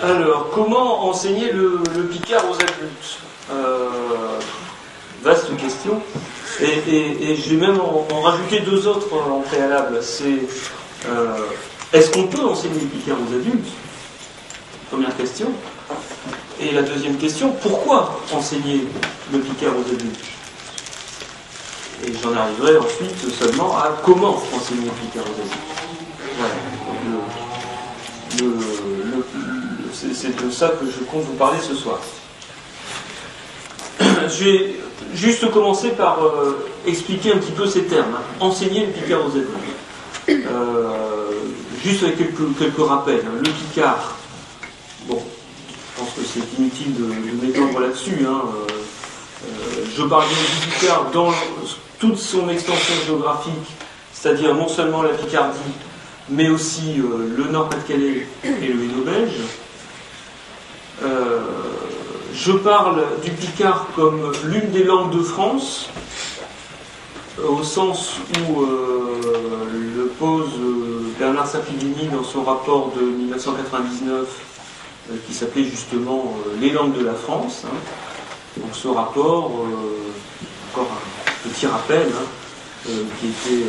Alors, comment enseigner le Picard aux adultes? Vaste question. Et je vais même en rajouter deux autres en préalable. C'est est-ce qu'on peut enseigner le Picard aux adultes? Première question. Et la deuxième question, pourquoi enseigner le Picard aux adultes? Et j'en arriverai ensuite seulement à comment enseigner le Picard aux adultes. Voilà. C'est de ça que je compte vous parler ce soir. Je vais juste commencer par expliquer un petit peu ces termes. Enseigner le Picard aux adultes. Juste avec quelques rappels. Le Picard, bon, je pense que c'est inutile de m'étendre là-dessus. Je parle bien du Picard dans toute son extension géographique, c'est-à-dire non seulement la Picardie, mais aussi le Nord-Pas-de-Calais et le Hainaut-Belge. Je parle du Picard comme l'une des langues de France, au sens où le pose Bernard Saffiedini dans son rapport de 1999, qui s'appelait justement Les langues de la France. Donc ce rapport, encore un petit rappel, qui était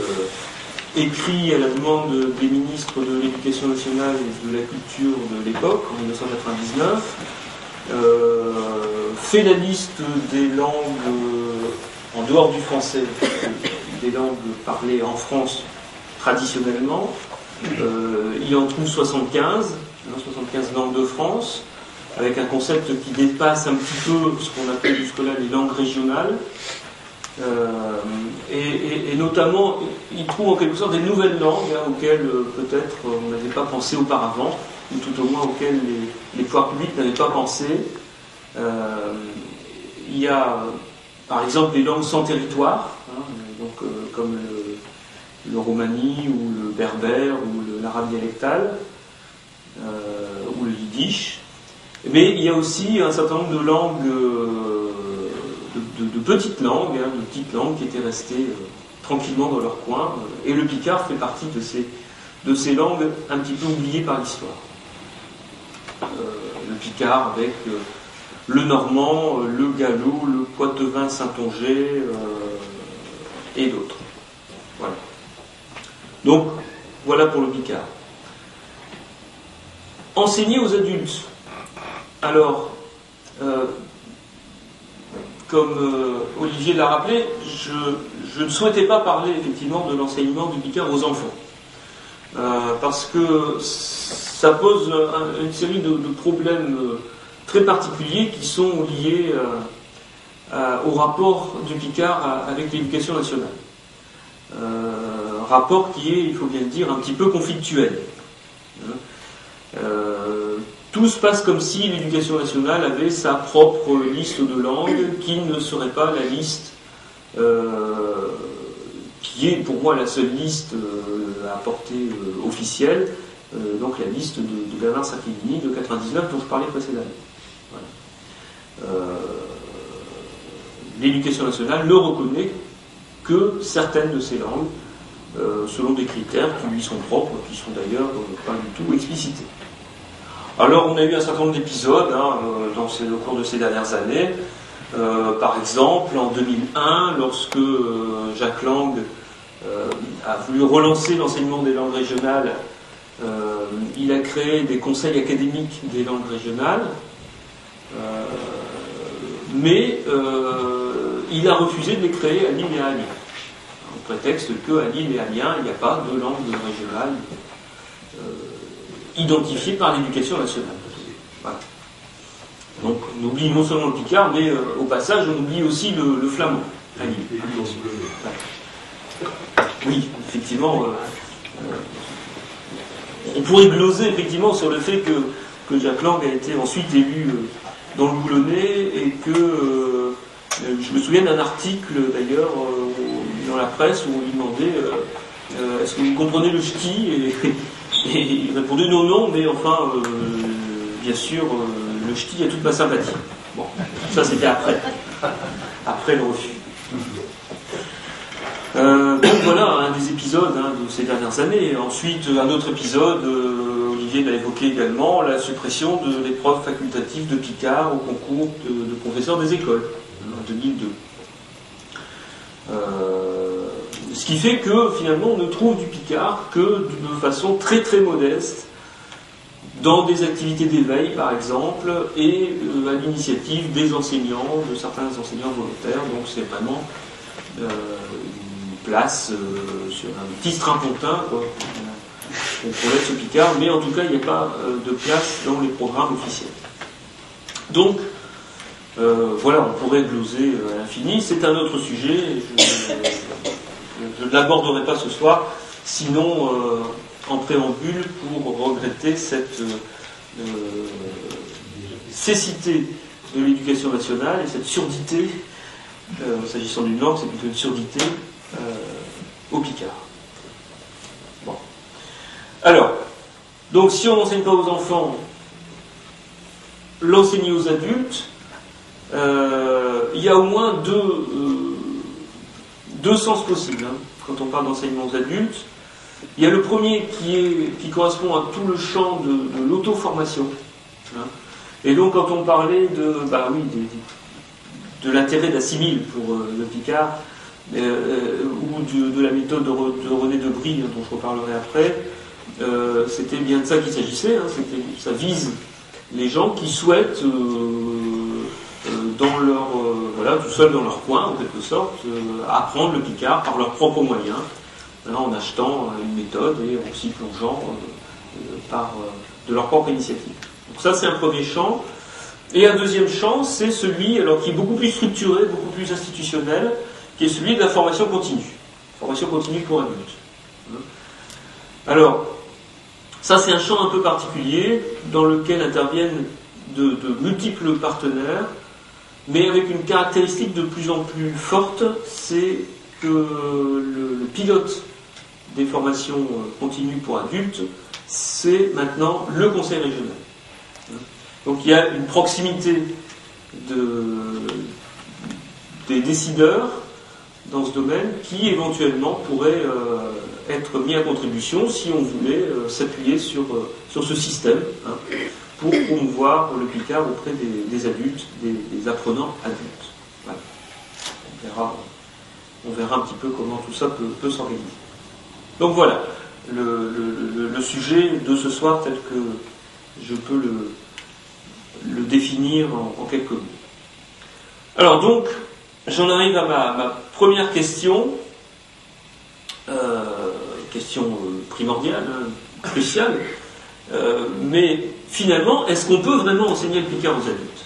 écrit à la demande des ministres de l'Éducation nationale et de la culture de l'époque, en 1999, fait la liste des langues en dehors du français, des langues parlées en France traditionnellement. Il en trouve 75 langues de France, avec un concept qui dépasse un petit peu ce qu'on appelle jusque-là les langues régionales. Et notamment, il trouve en quelque sorte des nouvelles langues auxquelles peut-être on n'avait pas pensé auparavant, ou tout au moins auxquelles les pouvoirs publics n'avaient pas pensé. Il y a par exemple les langues sans territoire, comme le romani ou le berbère ou l'arabe dialectal, ou le yiddish. Mais il y a aussi un certain nombre de langues, de petites langues, qui étaient restées tranquillement dans leur coin. Et le Picard fait partie de ces langues un petit peu oubliées par l'histoire. Le Picard avec le normand, le gallo, le poitevin saintongeais et d'autres. Voilà. Donc, voilà pour le Picard. Enseigner aux adultes. Alors, comme Olivier l'a rappelé, je ne souhaitais pas parler effectivement de l'enseignement du Picard aux enfants. Parce que ça pose une série de problèmes très particuliers qui sont liés au rapport du Picard avec l'éducation nationale. Rapport qui est, il faut bien le dire, un petit peu conflictuel. Tout se passe comme si l'éducation nationale avait sa propre liste de langues, qui ne serait pas la liste qui est pour moi la seule liste à portée officielle, donc la liste de Bernard Saffiedini de 99 dont je parlais précédemment. Voilà. L'éducation nationale ne reconnaît que certaines de ces langues, selon des critères qui lui sont propres, qui sont d'ailleurs pas du tout explicités. Alors on a eu un certain nombre d'épisodes au cours de ces dernières années. Par exemple, en 2001, lorsque Jacques Lang a voulu relancer l'enseignement des langues régionales, il a créé des conseils académiques des langues régionales, mais il a refusé de les créer à Lille et à Amiens, au prétexte qu'à Lille et à Amiens, il n'y a pas de langue régionale identifiée par l'éducation nationale. Voilà. Donc on oublie non seulement le Picard, mais au passage on oublie aussi le flamand à Lille. Oui, effectivement, on pourrait gloser effectivement sur le fait que Jacques Lang a été ensuite élu dans le Boulonnais et que je me souviens d'un article d'ailleurs dans la presse où on lui demandait est-ce que vous comprenez le ch'ti, et il répondait non, mais enfin bien sûr le ch'ti a toute ma sympathie. Bon, ça c'était après le refus. Donc voilà un des épisodes de ces dernières années. Ensuite un autre épisode, Olivier l'a évoqué également, la suppression de l'épreuve facultative de Picard au concours de professeurs des écoles, en 2002. Ce qui fait que, finalement, on ne trouve du Picard que de façon très très modeste, dans des activités d'éveil, par exemple, et à l'initiative des enseignants, de certains enseignants volontaires. Donc c'est vraiment une place sur un petit strapontin, quoi, pour laisse ce Picard, mais en tout cas, il n'y a pas de place dans les programmes officiels. Donc, voilà, on pourrait gloser à l'infini. C'est un autre sujet. Je ne l'aborderai pas ce soir, sinon en préambule pour regretter cette cécité de l'éducation nationale et cette surdité, s'agissant d'une langue, c'est plutôt une surdité au Picard. Bon. Alors, donc si on n'enseigne pas aux enfants, l'enseigner aux adultes, il y a au moins deux sens possibles, hein, quand on parle d'enseignement aux adultes. Il y a le premier qui correspond à tout le champ de l'auto-formation. Hein. Et donc quand on parlait de l'intérêt d'assimile pour le Picard, ou de la méthode de René Debrie, dont je reparlerai après, c'était bien de ça qu'il s'agissait. Hein, ça vise les gens qui souhaitent, dans leur, tout seul dans leur coin, en quelque sorte, apprendre le Picard par leurs propres moyens, en achetant une méthode et en s'y plongeant de leur propre initiative. Donc ça, c'est un premier champ. Et un deuxième champ, c'est celui, alors qui est beaucoup plus structuré, beaucoup plus institutionnel, qui est celui de la formation continue. Formation continue pour adultes. Alors, ça, c'est un champ un peu particulier, dans lequel interviennent de multiples partenaires, mais avec une caractéristique de plus en plus forte, c'est que le pilote des formations continues pour adultes, c'est maintenant le conseil régional. Donc il y a une proximité des décideurs dans ce domaine qui éventuellement pourrait être mis à contribution si on voulait s'appuyer sur ce système, hein, pour promouvoir le Picard auprès des adultes, des apprenants adultes. Voilà. On verra un petit peu comment tout ça peut s'organiser. Donc voilà, le sujet de ce soir tel que je peux le définir en quelques mots. Alors donc, j'en arrive à ma première question, question primordiale, cruciale, mais finalement, est-ce qu'on peut vraiment enseigner le Picard aux adultes?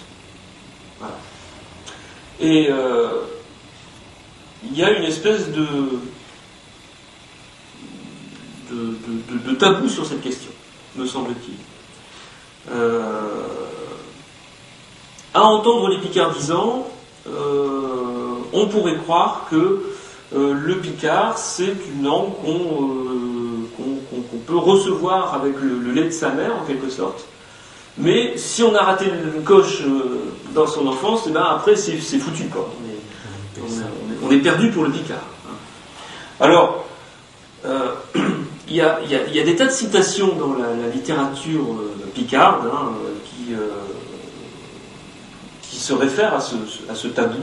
Voilà. Et il y a une espèce de tabou sur cette question, me semble-t-il. À entendre les picardisants, on pourrait croire que le Picard, c'est une langue qu'on peut recevoir avec le lait de sa mère, en quelque sorte. Mais si on a raté une coche dans son enfance, et ben après c'est foutu, quoi. On est perdu pour le Picard. Alors, il y a des tas de citations dans la littérature picarde, hein, qui se réfèrent à ce tabou.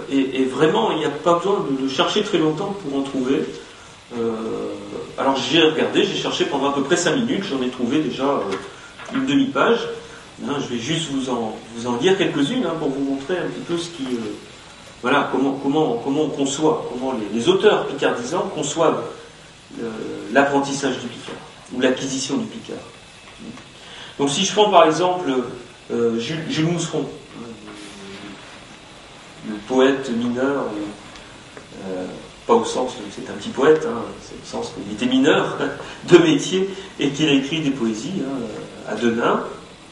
Et vraiment, il n'y a pas besoin de chercher très longtemps pour en trouver. Alors j'ai regardé, j'ai cherché pendant à peu près 5 minutes, j'en ai trouvé déjà une demi-page. Hein, je vais juste vous en dire quelques-unes, hein, pour vous montrer un petit peu ce qui... voilà, comment on conçoit, comment les auteurs picardisants conçoivent l'apprentissage du Picard, ou l'acquisition du Picard. Donc si je prends par exemple Jules Mousseron, le poète mineur, pas au sens où c'est un petit poète, hein, c'est au sens qu'il était mineur de métier et qu'il a écrit des poésies, hein, à Denain.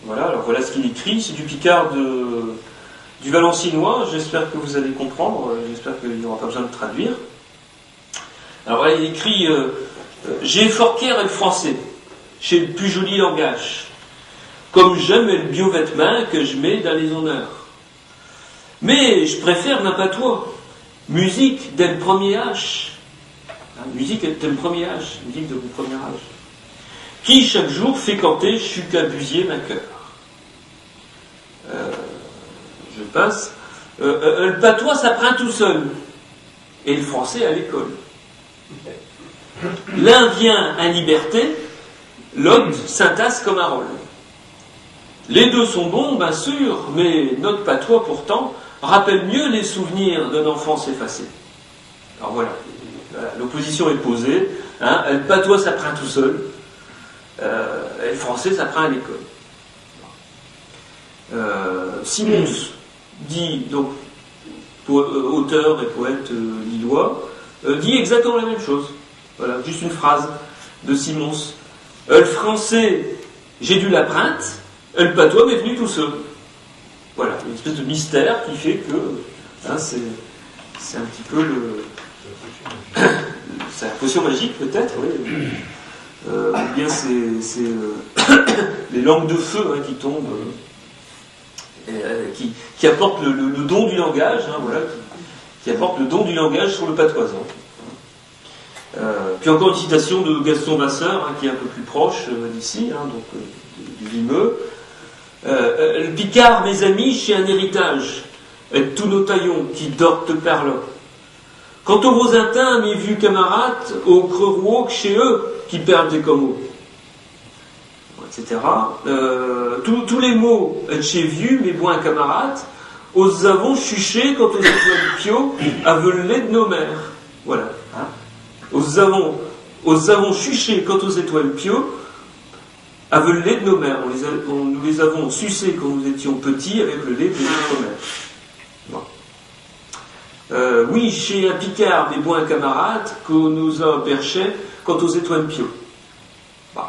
Voilà, alors voilà ce qu'il écrit, c'est du Picard du valenciennois, j'espère que vous allez comprendre, j'espère qu'il n'y aura pas besoin de traduire. Alors voilà, il écrit j'ai forqué le français, j'ai le plus joli langage, comme j'aime le bio-vêtement que je mets dans les honneurs. Mais je préfère ma patois, musique dès le premier âge. Musique dès le premier âge, musique de mon premier âge. qui chaque jour fait canter Chucabusier ma cœur. Je passe. Le patois s'apprend tout seul, et le français à l'école. L'un vient à liberté, l'autre s'intasse comme un rôle. Les deux sont bons, bien sûr, mais notre patois pourtant rappelle mieux les souvenirs d'une enfance effacée. Alors voilà, l'opposition est posée. Le patois s'apprend tout seul, et le français s'apprend à l'école. Simons dit, donc, auteur et poète lillois, dit exactement la même chose. Voilà, juste une phrase de Simons. Le français, j'ai dû l'apprendre, le patois m'est venu tout seul. Voilà, une espèce de mystère qui fait que c'est un petit peu c'est la potion magique peut-être, oui. Ou bien c'est les langues de feu qui tombent, qui apportent le don du langage, voilà, qui apportent le don du langage sur le patoisant. Puis encore une citation de Gaston Vasseur, qui est un peu plus proche d'ici, donc du Vimeux. Le Picard, mes amis, chez un héritage, et tous nos taillons qui dortent par là. Quant aux Rosintins, mes vieux camarades, aux Creux-Rouault, chez eux, qui perdent des comos, etc. Tous les mots, chez vieux, mes bons camarades, aux avons chuché quand aux étoiles pio, avelés de nos mères. Voilà. Aux avons chuché quand aux étoiles pio, avelés de nos mères. Nous les avons sucés quand nous étions petits avec le lait de notre mère. Bon. Oui, chez un Picard, mes bons camarades, qu'on nous a perchés quant aux étoiles pio. Bon.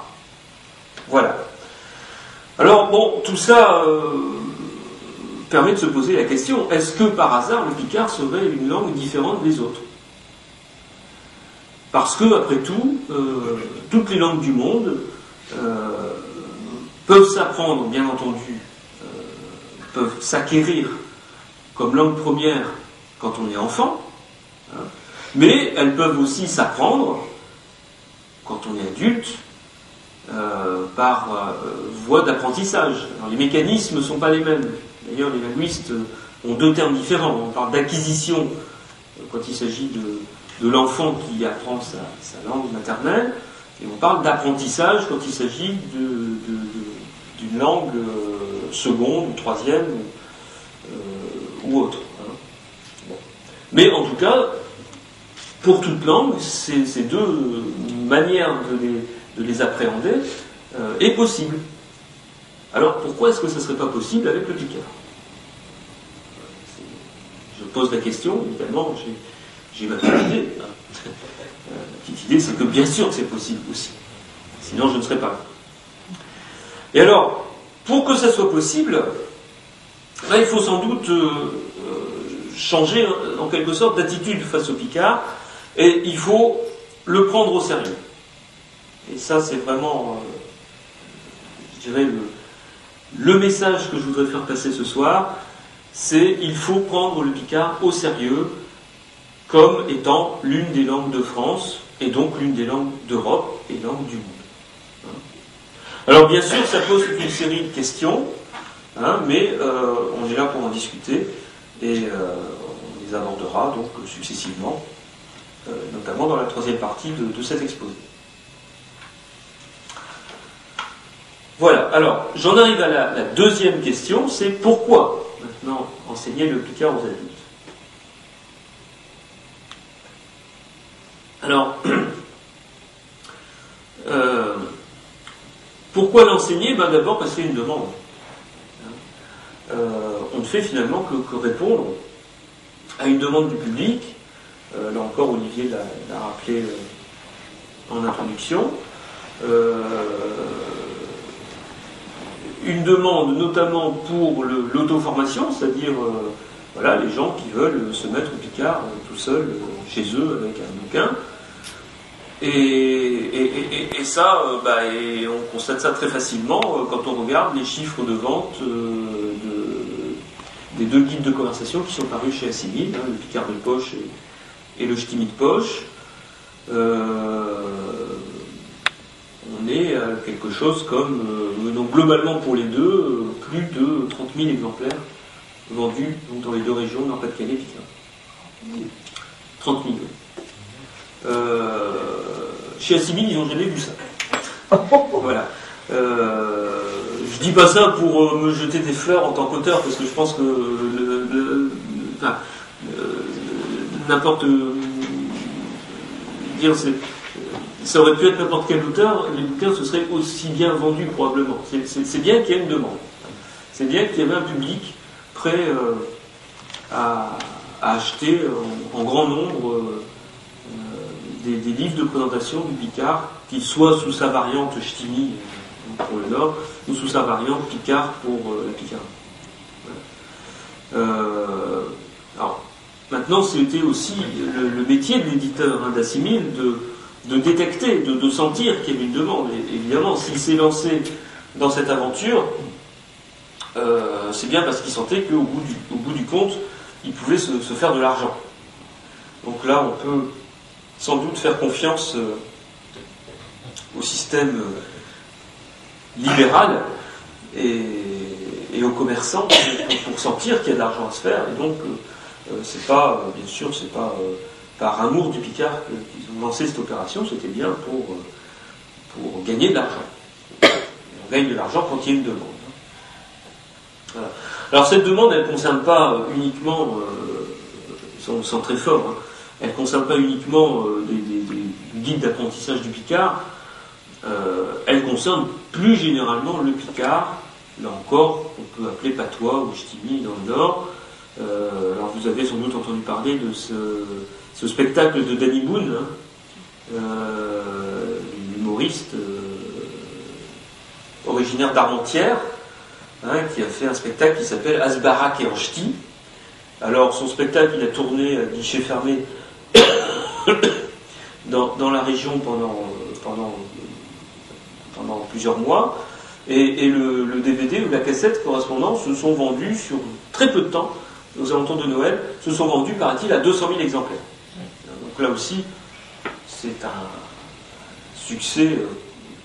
Voilà. Alors, bon, tout ça permet de se poser la question, est-ce que par hasard le Picard serait une langue différente des autres ? Parce que, après tout, toutes les langues du monde peuvent s'apprendre, bien entendu, peuvent s'acquérir comme langue première quand on est enfant, mais elles peuvent aussi s'apprendre quand on est adulte par voie d'apprentissage. Alors, les mécanismes ne sont pas les mêmes. D'ailleurs, les linguistes ont deux termes différents. On parle d'acquisition quand il s'agit de l'enfant qui apprend sa langue maternelle, et on parle d'apprentissage quand il s'agit d'une langue seconde ou troisième ou autre. Bon. Mais en tout cas, pour toute langue, ces deux manières de les appréhender est possible. Alors pourquoi est-ce que ça ne serait pas possible avec le Picard ? Je pose la question, évidemment, j'ai ma petite idée. La petite idée, c'est que bien sûr que c'est possible aussi. Sinon, je ne serais pas là. Et alors, pour que ça soit possible, là, il faut sans doute changer, en quelque sorte, d'attitude face au Picard, et il faut le prendre au sérieux. Et ça, c'est vraiment, je dirais, le message que je voudrais faire passer ce soir, c'est il faut prendre le Picard au sérieux, comme étant l'une des langues de France, et donc l'une des langues d'Europe et langue du monde. Alors bien sûr, ça pose une série de questions, mais on est là pour en discuter, et on les abordera donc successivement, notamment dans la troisième partie de cet exposé. Voilà, alors j'en arrive à la deuxième question, c'est pourquoi maintenant enseigner le Picard aux adultes ? Alors, pourquoi l'enseigner ? D'abord parce qu'il y a une demande. On ne fait finalement que répondre à une demande du public. Là encore, Olivier l'a rappelé en introduction. Une demande notamment pour l'auto-formation, c'est-à-dire voilà, les gens qui veulent se mettre au Picard tout seuls chez eux avec un bouquin. Et ça, et on constate ça très facilement quand on regarde les chiffres de vente des deux guides de conversation qui sont parus chez Assimil, le Picard de poche et le Ch'timi de poche. On est et quelque chose comme, donc globalement pour les deux, plus de 30 000 exemplaires vendus donc, dans les deux régions, Nord-Pas-de-Calais et Picardie. 30 000. Chez Assimil, ils n'ont jamais vu ça. Voilà. Je dis pas ça pour me jeter des fleurs en tant qu'auteur, parce que je pense que n'importe ça aurait pu être n'importe quel auteur, les bouquins se seraient aussi bien vendus probablement. C'est bien qu'il y ait une demande. C'est bien qu'il y avait un public prêt à acheter en grand nombre des livres de présentation du Picard, qu'ils soient sous sa variante ch'timi pour le Nord, ou sous sa variante Picard pour la Picardie. Voilà. Alors, maintenant, c'était aussi le métier de l'éditeur d'Assimil de détecter, de sentir qu'il y avait une demande. Et évidemment, s'il s'est lancé dans cette aventure, c'est bien parce qu'il sentait qu'au bout du compte, il pouvait se faire de l'argent. Donc là, on peut sans doute faire confiance au système libéral et aux commerçants pour sentir qu'il y a de l'argent à se faire. Et donc, c'est pas, bien sûr, c'est pas par amour du Picard qu'ils ont lancé cette opération, c'était bien pour gagner de l'argent. On gagne de l'argent quand il y a une demande. Voilà. Alors cette demande, elle ne concerne pas uniquement, ils sont très forts, hein, elle ne concerne pas uniquement des guides d'apprentissage du Picard, elle concerne plus généralement le Picard, là encore, on peut appeler patois ou ch'timi dans le Nord. Alors vous avez sans doute entendu parler de ce spectacle de Danny Boone, hein, humoriste originaire d'Armentières, hein, qui a fait un spectacle qui s'appelle Asbarak et en ch'ti. Alors son spectacle, il a tourné à guichet fermé dans la région pendant plusieurs mois, et le DVD ou la cassette correspondant se sont vendus sur très peu de temps, aux alentours de Noël, se sont vendus, paraît-il, à 200 000 exemplaires. Donc là aussi, c'est un succès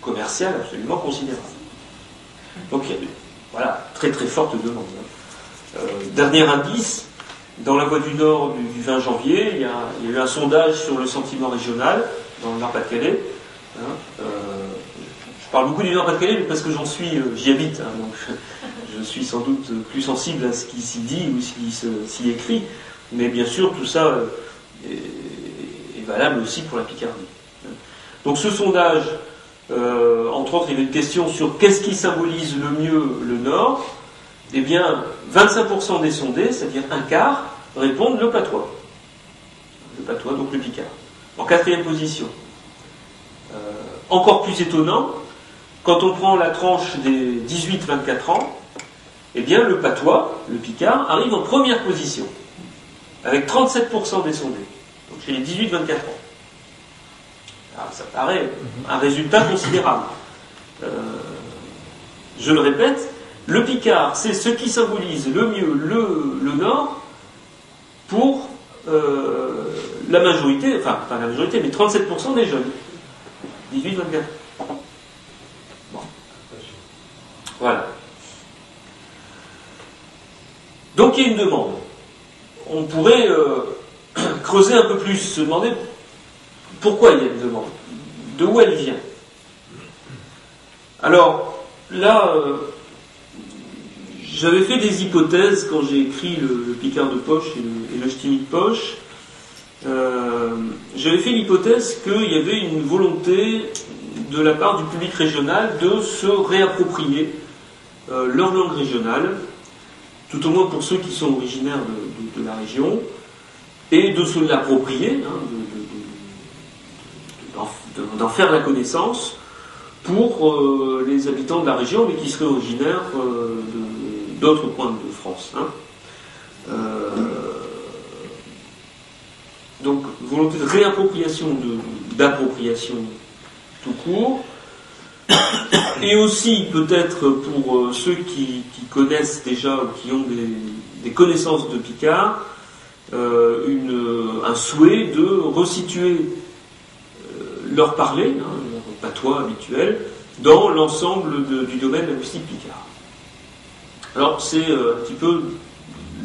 commercial absolument considérable. Donc il y a voilà, très très forte demande. Dernier indice, dans la Voix du Nord du 20 janvier, il y a eu un sondage sur le sentiment régional dans le Nord-Pas-de-Calais. Je parle beaucoup du Nord-Pas-de-Calais parce que j'y habite, hein, donc je suis sans doute plus sensible à ce qui s'y dit ou ce qui s'y écrit, mais bien sûr tout ça est valable aussi pour la Picardie. Donc ce sondage, entre autres, il y avait une question sur qu'est-ce qui symbolise le mieux le Nord. Eh bien, 25% des sondés, c'est-à-dire un quart, répondent le patois. Le patois, donc le Picard. En quatrième position. Encore plus étonnant, quand on prend la tranche des 18-24 ans, eh bien le patois, le Picard, arrive en première position, avec 37% des sondés. Donc chez les 18-24 ans. Alors, ça paraît un résultat considérable. Je le répète, le Picard, c'est ce qui symbolise le mieux le Nord pour la majorité, enfin pas la majorité, mais 37% des jeunes. 18-24. Bon. Voilà. Donc il y a une demande. On pourrait creuser un peu plus, se demander pourquoi il y a une demande, de où elle vient. Alors, là, j'avais fait des hypothèses quand j'ai écrit le Picard de poche et le ch'timi de poche. J'avais fait l'hypothèse qu'il y avait une volonté de la part du public régional de se réapproprier leur langue régionale, tout au moins pour ceux qui sont originaires de la région, et de se l'approprier, d'en faire la connaissance pour les habitants de la région, mais qui seraient originaires d'autres coins de France. Donc, volonté de réappropriation, d'appropriation tout court, et aussi peut-être pour ceux qui connaissent déjà ou qui ont des connaissances de Picard, un souhait de resituer leur parler, leur patois habituel, dans l'ensemble du domaine linguistique picard. Alors c'est un petit peu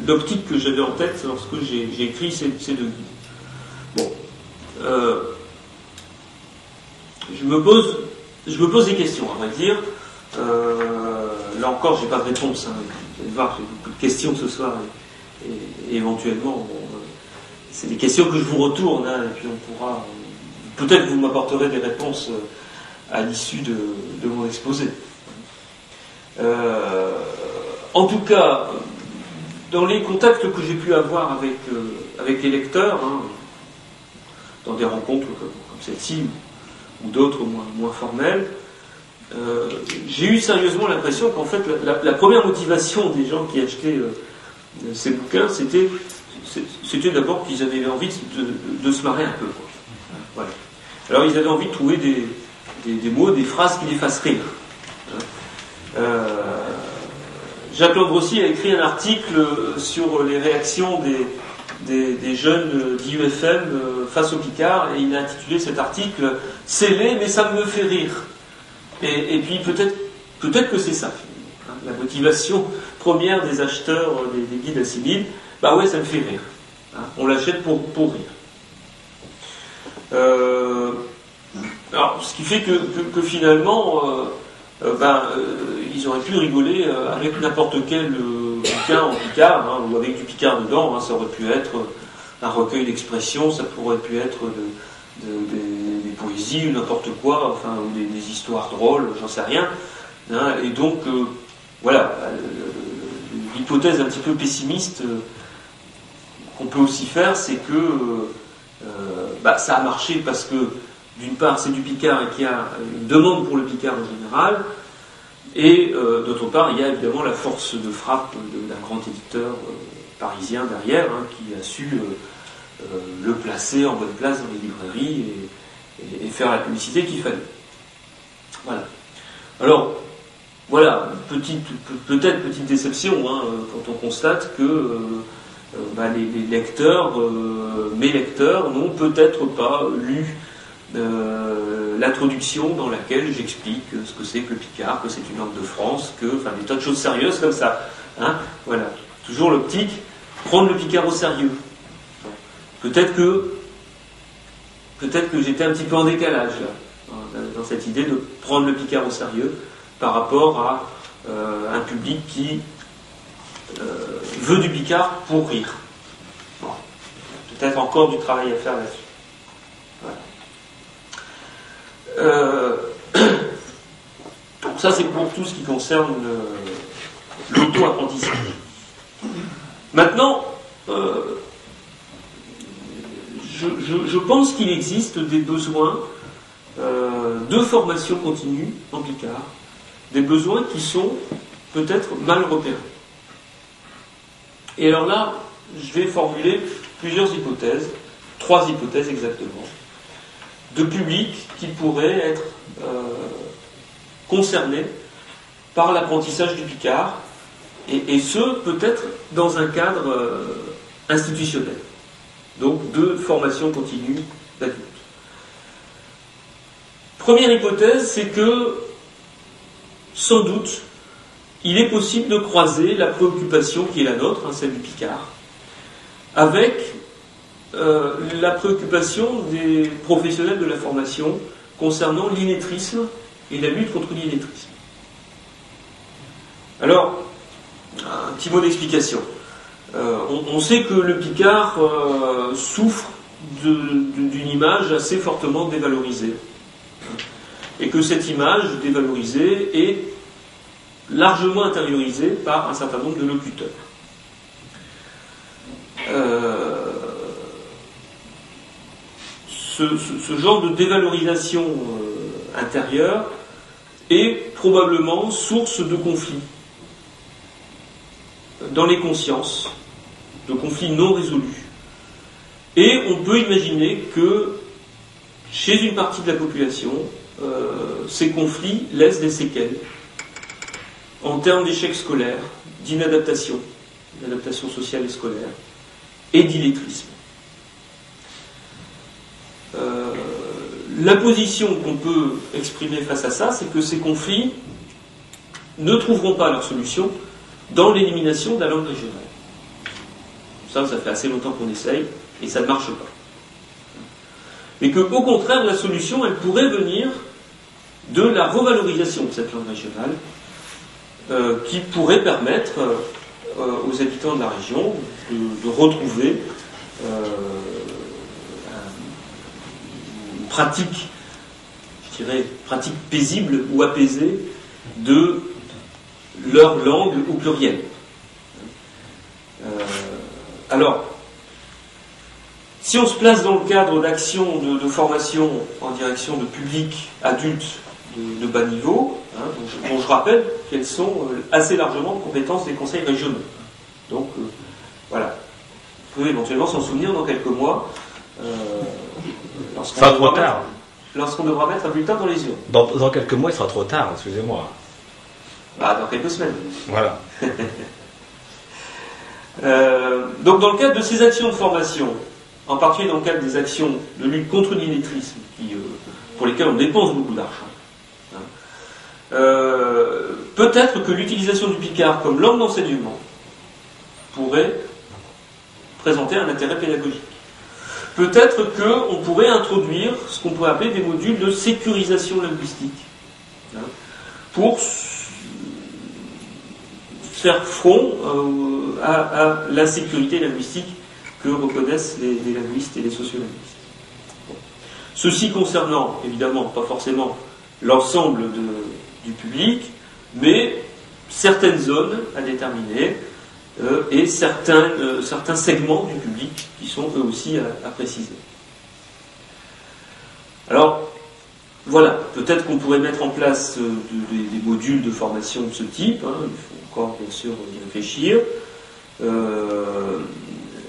l'optique que j'avais en tête lorsque j'ai écrit ces deux guides. Bon, je me pose des questions, à vrai dire. Là encore, j'ai pas de réponse. Hein. Vous allez voir, j'ai beaucoup de questions ce soir et éventuellement, c'est des questions que je vous retourne, hein, et puis on pourra. Peut-être que vous m'apporterez des réponses à l'issue de mon exposé. En tout cas, dans les contacts que j'ai pu avoir avec les lecteurs, hein, dans des rencontres comme celle-ci ou d'autres moins formelles, j'ai eu sérieusement l'impression qu'en fait la première motivation des gens qui achetaient ces bouquins, c'était d'abord qu'ils avaient envie de se marrer un peu, quoi. Voilà. Alors ils avaient envie de trouver des mots, des phrases qui les fassent rire. Jacques Lambrosi a écrit un article sur les réactions des jeunes d'IUFM face au Picard, et il a intitulé cet article « C'est laid, mais ça me fait rire ». Et puis peut-être que c'est ça, hein, la motivation première des acheteurs des guides assimiles. Bah ouais, ça me fait rire. Hein, on l'achète pour rire. Alors, ce qui fait que finalement, ils auraient pu rigoler avec n'importe quel bouquin en picard, hein, ou avec du picard dedans. Hein, ça aurait pu être un recueil d'expressions, ça pourrait pu être des poésies ou n'importe quoi, enfin, ou des histoires drôles, j'en sais rien. Hein, et donc, voilà, l'hypothèse un petit peu pessimiste qu'on peut aussi faire, c'est que ça a marché parce que, d'une part, c'est du picard et qu'il y a une demande pour le picard en général, et d'autre part, il y a évidemment la force de frappe d'un grand éditeur parisien derrière, hein, qui a su le placer en bonne place dans les librairies et faire la publicité qu'il fallait. Voilà. Alors, voilà, peut-être petite déception, hein, quand on constate que les lecteurs, mes lecteurs, n'ont peut-être pas lu l'introduction dans laquelle j'explique ce que c'est que le picard, que c'est une langue de France, enfin des tas de choses sérieuses comme ça. Hein, voilà. Toujours l'optique, prendre le picard au sérieux. Peut-être que j'étais un petit peu en décalage là, dans cette idée de prendre le picard au sérieux par rapport à un public qui veut du picard pour rire. Bon. Peut-être encore du travail à faire là-dessus. Voilà. Ça, c'est pour tout ce qui concerne l'auto-apprentissage. Maintenant, je pense qu'il existe des besoins de formation continue en picard, des besoins qui sont peut-être mal repérés. Et alors là, je vais formuler plusieurs hypothèses, 3 hypothèses exactement, de publics qui pourraient être concernés par l'apprentissage du picard, et ce, peut-être dans un cadre institutionnel, donc de formation continue d'adultes. Première hypothèse, c'est que, sans doute, il est possible de croiser la préoccupation qui est la nôtre, hein, celle du picard, avec la préoccupation des professionnels de la formation concernant l'illettrisme et la lutte contre l'illettrisme. Alors, un petit mot d'explication. On sait que le picard souffre d'une image assez fortement dévalorisée, et que cette image dévalorisée est largement intériorisée par un certain nombre de locuteurs. Ce genre de dévalorisation intérieure est probablement source de conflits dans les consciences, de conflits non résolus. Et on peut imaginer que chez une partie de la population, ces conflits laissent des séquelles en termes d'échec scolaire, d'inadaptation sociale et scolaire, et d'illettrisme. la position qu'on peut exprimer face à ça, c'est que ces conflits ne trouveront pas leur solution dans l'élimination de la langue régionale. Ça fait assez longtemps qu'on essaye, et ça ne marche pas. Mais qu'au contraire, la solution, elle pourrait venir de la revalorisation de cette langue régionale, qui pourrait permettre aux habitants de la région de retrouver une pratique, je dirais, pratique paisible ou apaisée de leur langue au pluriel. Alors, si on se place dans le cadre d'actions de formation en direction de publics adultes de bas niveau, dont je rappelle qu'elles sont assez largement de compétences des conseils régionaux. Donc, voilà. Vous pouvez éventuellement s'en souvenir dans quelques mois, lorsqu'on devra mettre un bulletin dans les urnes. Dans quelques mois, il sera trop tard, excusez-moi. Dans quelques semaines. Voilà. Donc, dans le cadre de ces actions de formation, en particulier dans le cadre des actions de lutte contre l'illettrisme, pour lesquelles on dépense beaucoup d'argent, peut-être que l'utilisation du picard comme langue d'enseignement pourrait présenter un intérêt pédagogique. Peut-être qu'on pourrait introduire ce qu'on pourrait appeler des modules de sécurisation linguistique, pour faire front à l'insécurité linguistique que reconnaissent les linguistes et les sociolinguistes. Ceci concernant, évidemment, pas forcément l'ensemble du public, mais certaines zones à déterminer et certains segments du public qui sont eux aussi à préciser. Alors, voilà, peut-être qu'on pourrait mettre en place des modules de formation de ce type, il faut encore bien sûr y réfléchir,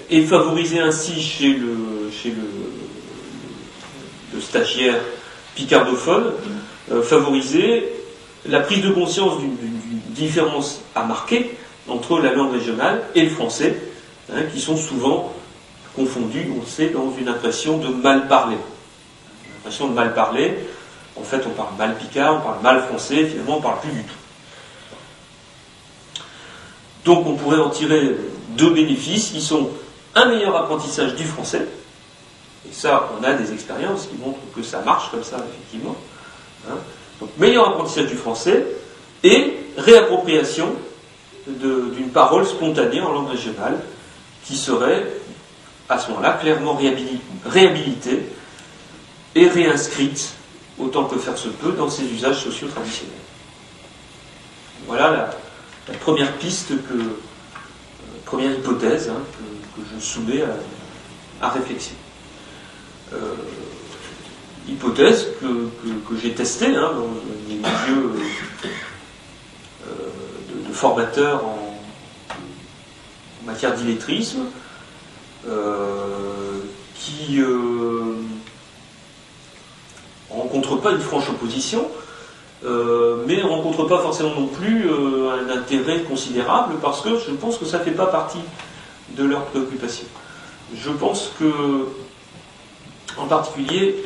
et favoriser ainsi chez le stagiaire picardophone, favoriser la prise de conscience d'une différence à marquer entre la langue régionale et le français, qui sont souvent confondus, on le sait, dans une impression de mal parler. L'impression de mal parler, en fait on parle mal picard, on parle mal français, finalement on ne parle plus du tout. Donc on pourrait en tirer deux bénéfices qui sont un meilleur apprentissage du français, et ça on a des expériences qui montrent que ça marche comme ça effectivement, donc meilleur apprentissage du français et réappropriation d'une parole spontanée en langue régionale qui serait à ce moment-là clairement réhabilitée et réinscrite autant que faire se peut dans ses usages sociaux traditionnels. Voilà la première piste, première hypothèse que je soumets à réflexion. Hypothèse que j'ai testée dans les milieux de formateurs en matière d'illettrisme, qui ne rencontre pas une franche opposition, mais ne rencontre pas forcément non plus un intérêt considérable, parce que je pense que ça ne fait pas partie de leurs préoccupations. Je pense que, en particulier,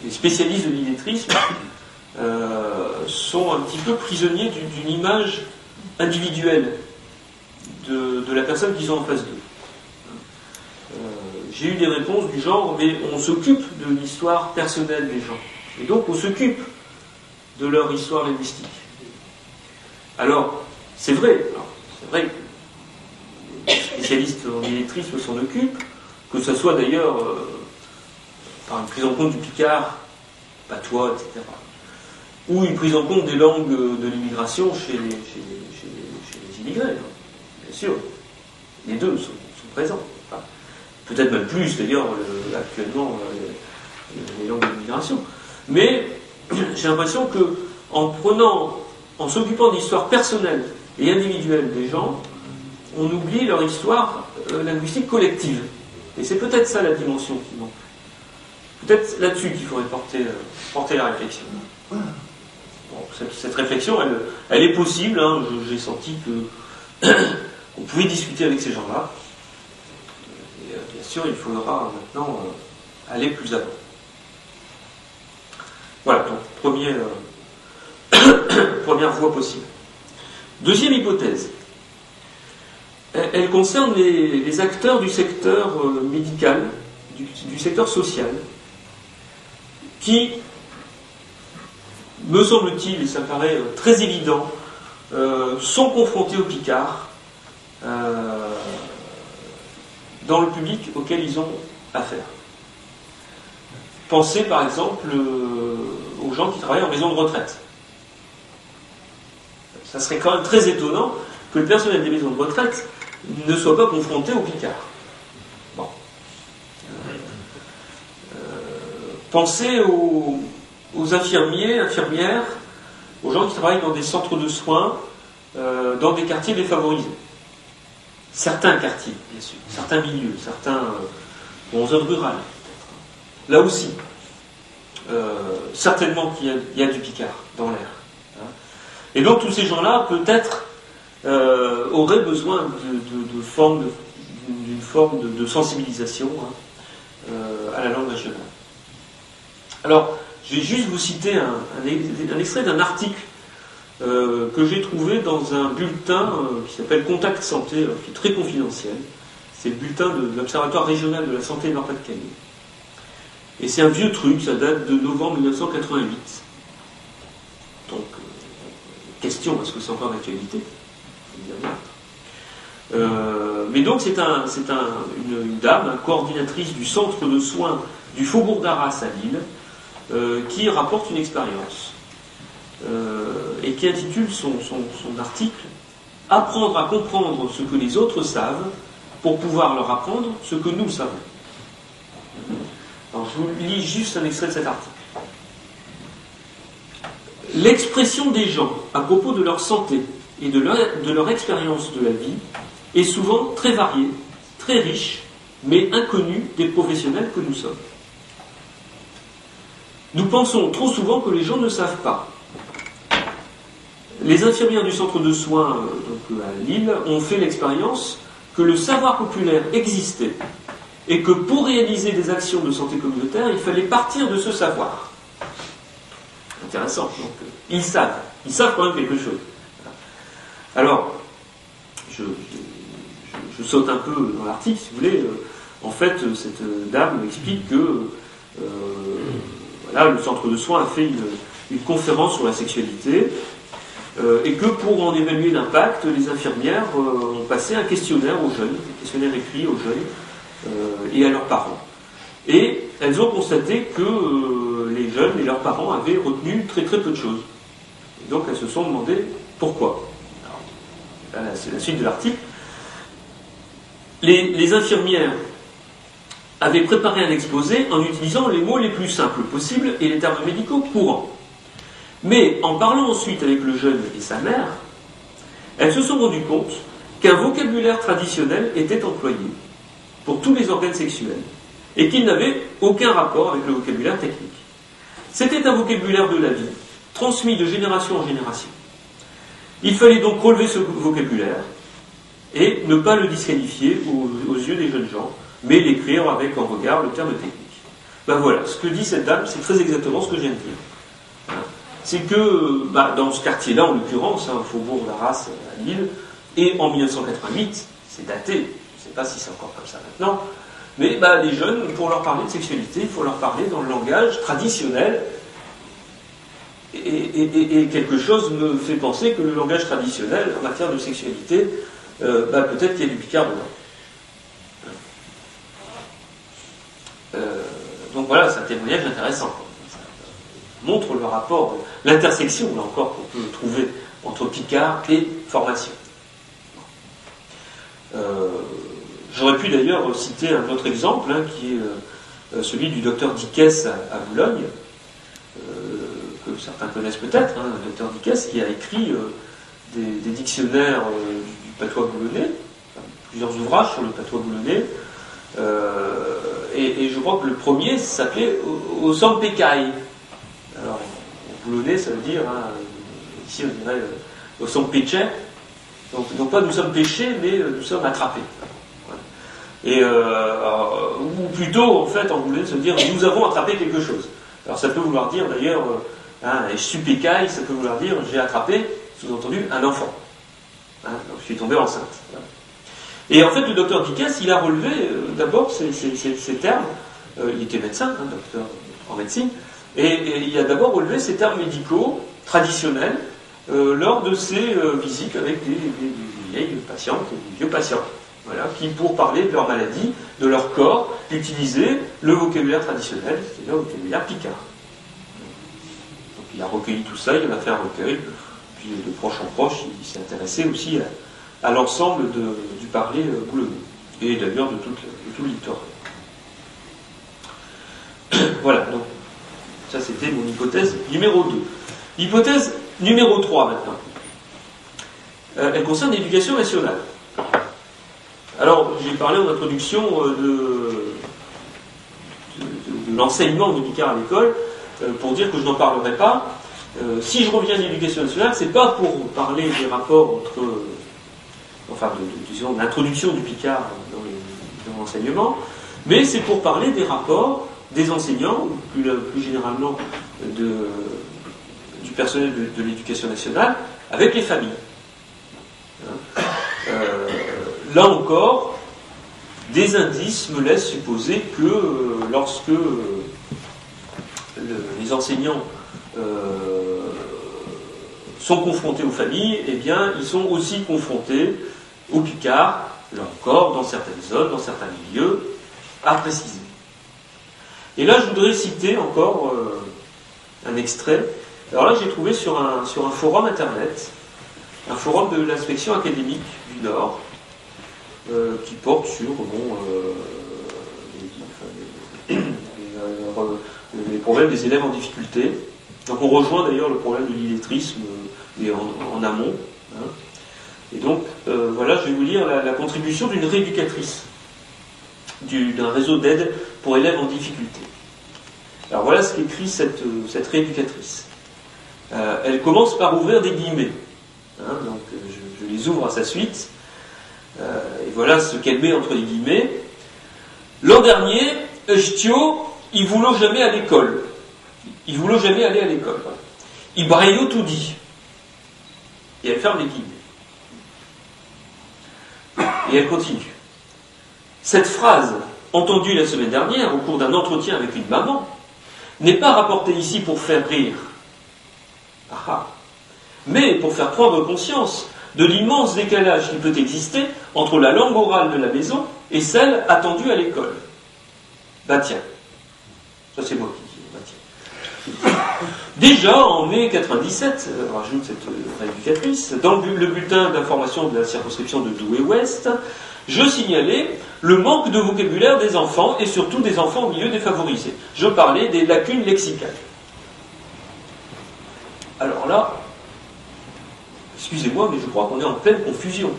les spécialistes de l'illettrisme sont un petit peu prisonniers d'une image individuelle de la personne qu'ils ont en face d'eux. J'ai eu des réponses du genre, mais on s'occupe de l'histoire personnelle des gens, et donc on s'occupe de leur histoire linguistique. Alors, c'est vrai que les spécialistes en illettrisme s'en occupent, que ce soit d'ailleurs par une prise en compte du picard, patois, etc., ou une prise en compte des langues de l'immigration chez les immigrés, bien sûr. Les deux sont présents. Peut-être même plus, d'ailleurs, actuellement, les langues de l'immigration. Mais j'ai l'impression qu'en s'occupant de l'histoire personnelle et individuelle des gens, on oublie leur histoire linguistique collective. Et c'est peut-être ça la dimension qui manque. Peut-être là-dessus qu'il faudrait porter la réflexion. Bon, cette réflexion, elle est possible. J'ai senti qu'on pouvait discuter avec ces gens-là. Et bien sûr, il faudra maintenant aller plus avant. Voilà, donc première voie possible. Deuxième hypothèse. Elle concerne les acteurs du secteur médical, du secteur social, qui, me semble-t-il, et ça paraît très évident, sont confrontés aux picards dans le public auquel ils ont affaire. Pensez par exemple aux gens qui travaillent en maison de retraite. Ça serait quand même très étonnant que le personnel des maisons de retraite ne soit pas confronté aux picards. Bon. Pensez aux infirmiers, infirmières, aux gens qui travaillent dans des centres de soins, dans des quartiers défavorisés. Certains quartiers, bien sûr, certains milieux, certains zones rurales. Là aussi, certainement qu'il y a du picard dans l'air. Hein. Et donc tous ces gens-là, peut-être, auraient besoin d'une forme de sensibilisation à la langue régionale. Alors, je vais juste vous citer un extrait d'un article que j'ai trouvé dans un bulletin qui s'appelle Contact Santé, qui est très confidentiel. C'est le bulletin de l'Observatoire régional de la santé de Nord-Pas-de-Calais. Et c'est un vieux truc, ça date de novembre 1988. Donc, question, est-ce que c'est encore d'actualité ? Mais donc c'est une dame, coordinatrice du centre de soins du Faubourg d'Arras à Lille, qui rapporte une expérience et qui intitule son article « Apprendre à comprendre ce que les autres savent pour pouvoir leur apprendre ce que nous savons ». Alors je vous lis juste un extrait de cet article. L'expression des gens à propos de leur santé et de leur expérience de la vie est souvent très variée, très riche, mais inconnue des professionnels que nous sommes. Nous pensons trop souvent que les gens ne savent pas. Les infirmières du centre de soins à Lille ont fait l'expérience que le savoir populaire existait et que pour réaliser des actions de santé communautaire, il fallait partir de ce savoir. Intéressant. Donc, ils savent quand même quelque chose. Alors, je saute un peu dans l'article, si vous voulez. En fait, cette dame explique que le centre de soins a fait une conférence sur la sexualité et que pour en évaluer l'impact, les infirmières ont passé un questionnaire aux jeunes, un questionnaire écrit aux jeunes et à leurs parents. Et elles ont constaté que les jeunes et leurs parents avaient retenu très très peu de choses. Et donc elles se sont demandé pourquoi. Alors, là, c'est la suite de l'article. Les infirmières avaient préparé un exposé en utilisant les mots les plus simples possibles et les termes médicaux courants. Mais en parlant ensuite avec le jeune et sa mère, elles se sont rendues compte qu'un vocabulaire traditionnel était employé pour tous les organes sexuels et qu'il n'avait aucun rapport avec le vocabulaire technique. C'était un vocabulaire de la vie, transmis de génération en génération. Il fallait donc relever ce vocabulaire et ne pas le disqualifier aux yeux des jeunes gens, mais l'écrire avec en regard le terme technique. Ben voilà, ce que dit cette dame, c'est très exactement ce que je viens de dire. C'est que dans ce quartier-là, en l'occurrence, au Faubourg d'Arras à Lille, et en 1988, c'est daté, je ne sais pas si c'est encore comme ça maintenant, mais les jeunes, pour leur parler de sexualité, il faut leur parler dans le langage traditionnel. Et quelque chose me fait penser que le langage traditionnel, en matière de sexualité, peut-être qu'il y a du picard dedans. Donc voilà, c'est un témoignage intéressant. Ça montre le rapport, l'intersection, là encore, qu'on peut trouver entre picard et formation. J'aurais pu d'ailleurs citer un autre exemple, qui est celui du docteur Dickès à Boulogne, que certains connaissent peut-être, le docteur Dickès, qui a écrit des dictionnaires du patois boulonnais, plusieurs ouvrages sur le patois boulonnais, et je crois que le premier s'appelait Osam Pekai. Alors, en boulonnais, ça veut dire, ici on dirait Osam Peche, donc pas nous sommes péchés, mais nous sommes attrapés. Voilà. Ou plutôt, en fait, en boulonnais, ça veut dire nous avons attrapé quelque chose. Alors ça peut vouloir dire d'ailleurs, stupécaille, ça peut vouloir dire j'ai attrapé, sous-entendu, un enfant. Donc je suis tombé enceinte. Voilà. Et en fait, le docteur Picasse, il a relevé d'abord ces termes. Il était médecin, docteur en médecine, et il a d'abord relevé ces termes médicaux traditionnels lors de ses visites avec des vieilles patientes, des vieux patients. Voilà, qui, pour parler de leur maladie, de leur corps, utilisaient le vocabulaire traditionnel, c'est-à-dire le vocabulaire picard. Donc il a recueilli tout ça, il en a fait un recueil, puis de proche en proche, il s'est intéressé aussi à l'ensemble du parler boulonnais, et d'ailleurs de tout le littoral. Voilà, donc ça c'était mon hypothèse numéro 2. Hypothèse numéro 3 maintenant. Elle concerne l'éducation nationale. Alors, j'ai parlé en introduction de l'enseignement du picard à l'école, pour dire que je n'en parlerai pas. Si je reviens à l'éducation nationale, c'est pas pour parler des rapports entre, disons, l'introduction du picard dans l'enseignement, mais c'est pour parler des rapports des enseignants, ou plus généralement du personnel de l'éducation nationale, avec les familles. Là encore, des indices me laissent supposer que lorsque les enseignants sont confrontés aux familles, eh bien, ils sont aussi confrontés au picard, là encore, dans certaines zones, dans certains milieux, à préciser. Et là, je voudrais citer encore un extrait. Alors là, j'ai trouvé sur un forum internet, un forum de l'inspection académique du Nord, qui porte sur les problèmes des élèves en difficulté. Donc on rejoint d'ailleurs le problème de l'illettrisme en amont. Hein. Et donc voilà, je vais vous lire la contribution d'une rééducatrice d'un réseau d'aide pour élèves en difficulté. Alors voilà ce qu'écrit cette rééducatrice. Elle commence par ouvrir des guillemets. Hein, donc je les ouvre à sa suite. Et voilà ce qu'elle met entre les guillemets. L'an dernier, Eustio, il voulait jamais à l'école. Il voulait jamais aller à l'école. Il braillot tout dit. Et elle ferme les guillemets. Et elle continue. Cette phrase, entendue la semaine dernière au cours d'un entretien avec une maman, n'est pas rapportée ici pour faire rire. Mais pour faire prendre conscience de l'immense décalage qui peut exister entre la langue orale de la maison et celle attendue à l'école. Bah tiens, ça c'est moi qui dis, bah tiens. Déjà en mai 97, rajoute cette rééducatrice, dans le bulletin d'information de la circonscription de Douai-Ouest, je signalais le manque de vocabulaire des enfants et surtout des enfants au milieu défavorisé. Je parlais des lacunes lexicales. Alors là, excusez-moi, mais je crois qu'on est en pleine confusion.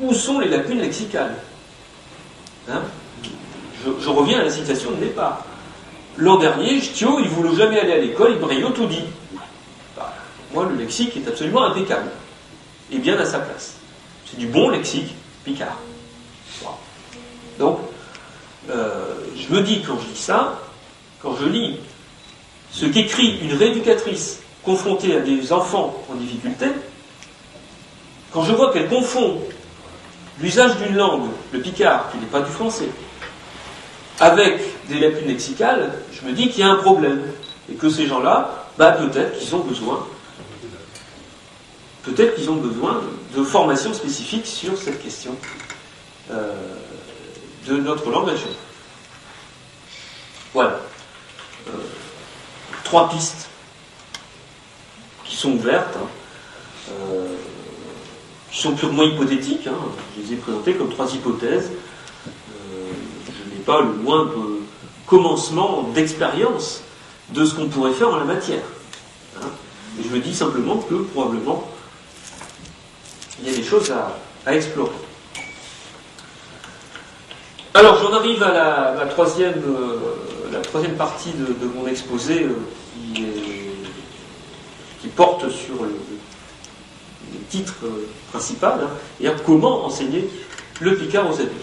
Où sont les lacunes lexicales ? Hein ? Je reviens à la citation de départ. L'an dernier, Stio, il voulait jamais aller à l'école, il braillot tout dit. Bah, moi, le lexique est absolument impeccable. Et bien à sa place. C'est du bon lexique picard. Wow. Donc, je me dis, quand je lis ça, quand je lis ce qu'écrit une rééducatrice confrontée à des enfants en difficulté, quand je vois qu'elle confond l'usage d'une langue, le picard, qui n'est pas du français, avec des lacunes lexicales, je me dis qu'il y a un problème. Et que ces gens-là, peut-être qu'ils ont besoin de formation spécifique sur cette question de notre langue régionale. Voilà. 3 pistes qui sont ouvertes, qui sont purement hypothétiques. Je les ai présentées comme 3 hypothèses. Je n'ai pas le moindre commencement d'expérience de ce qu'on pourrait faire en la matière. Et je me dis simplement que probablement il y a des choses à explorer. Alors j'en arrive à la troisième partie de mon exposé qui porte sur le titre principal, c'est-à-dire comment enseigner le picard aux adultes.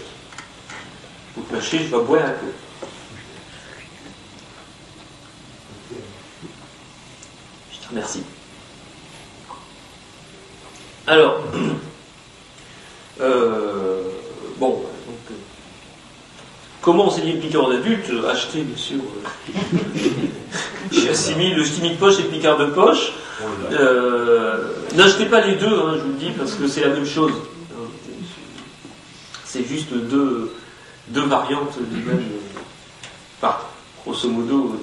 Donc mâcher, je vais boire un peu. Merci. Alors, bon, donc, comment enseigner le Picard en adulte? Acheter, bien sûr, chez Assimi, le ch'timi de poche et le Picard de poche. N'achetez pas les deux, hein, je vous le dis, parce que c'est la même chose. C'est juste deux variantes du même, grosso modo,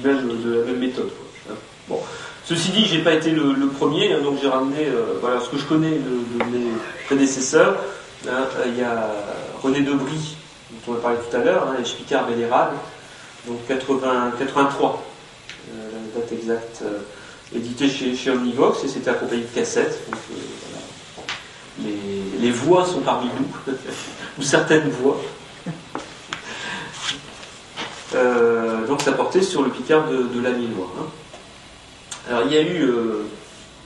de la même méthode. Quoi. Bon. Ceci dit, j'ai pas été le premier, hein, donc j'ai ramené voilà, ce que je connais de mes prédécesseurs. Hein, il y a René Debry, dont on a parlé tout à l'heure, hein, Picard Bellérade, donc 83, la date exacte, édité chez Omnivox, et c'était accompagné de cassettes. Donc, voilà. Les voix sont parmi nous, ou certaines voix. Donc ça portait sur le Picard de l'Amiénois. Hein. Alors il y a eu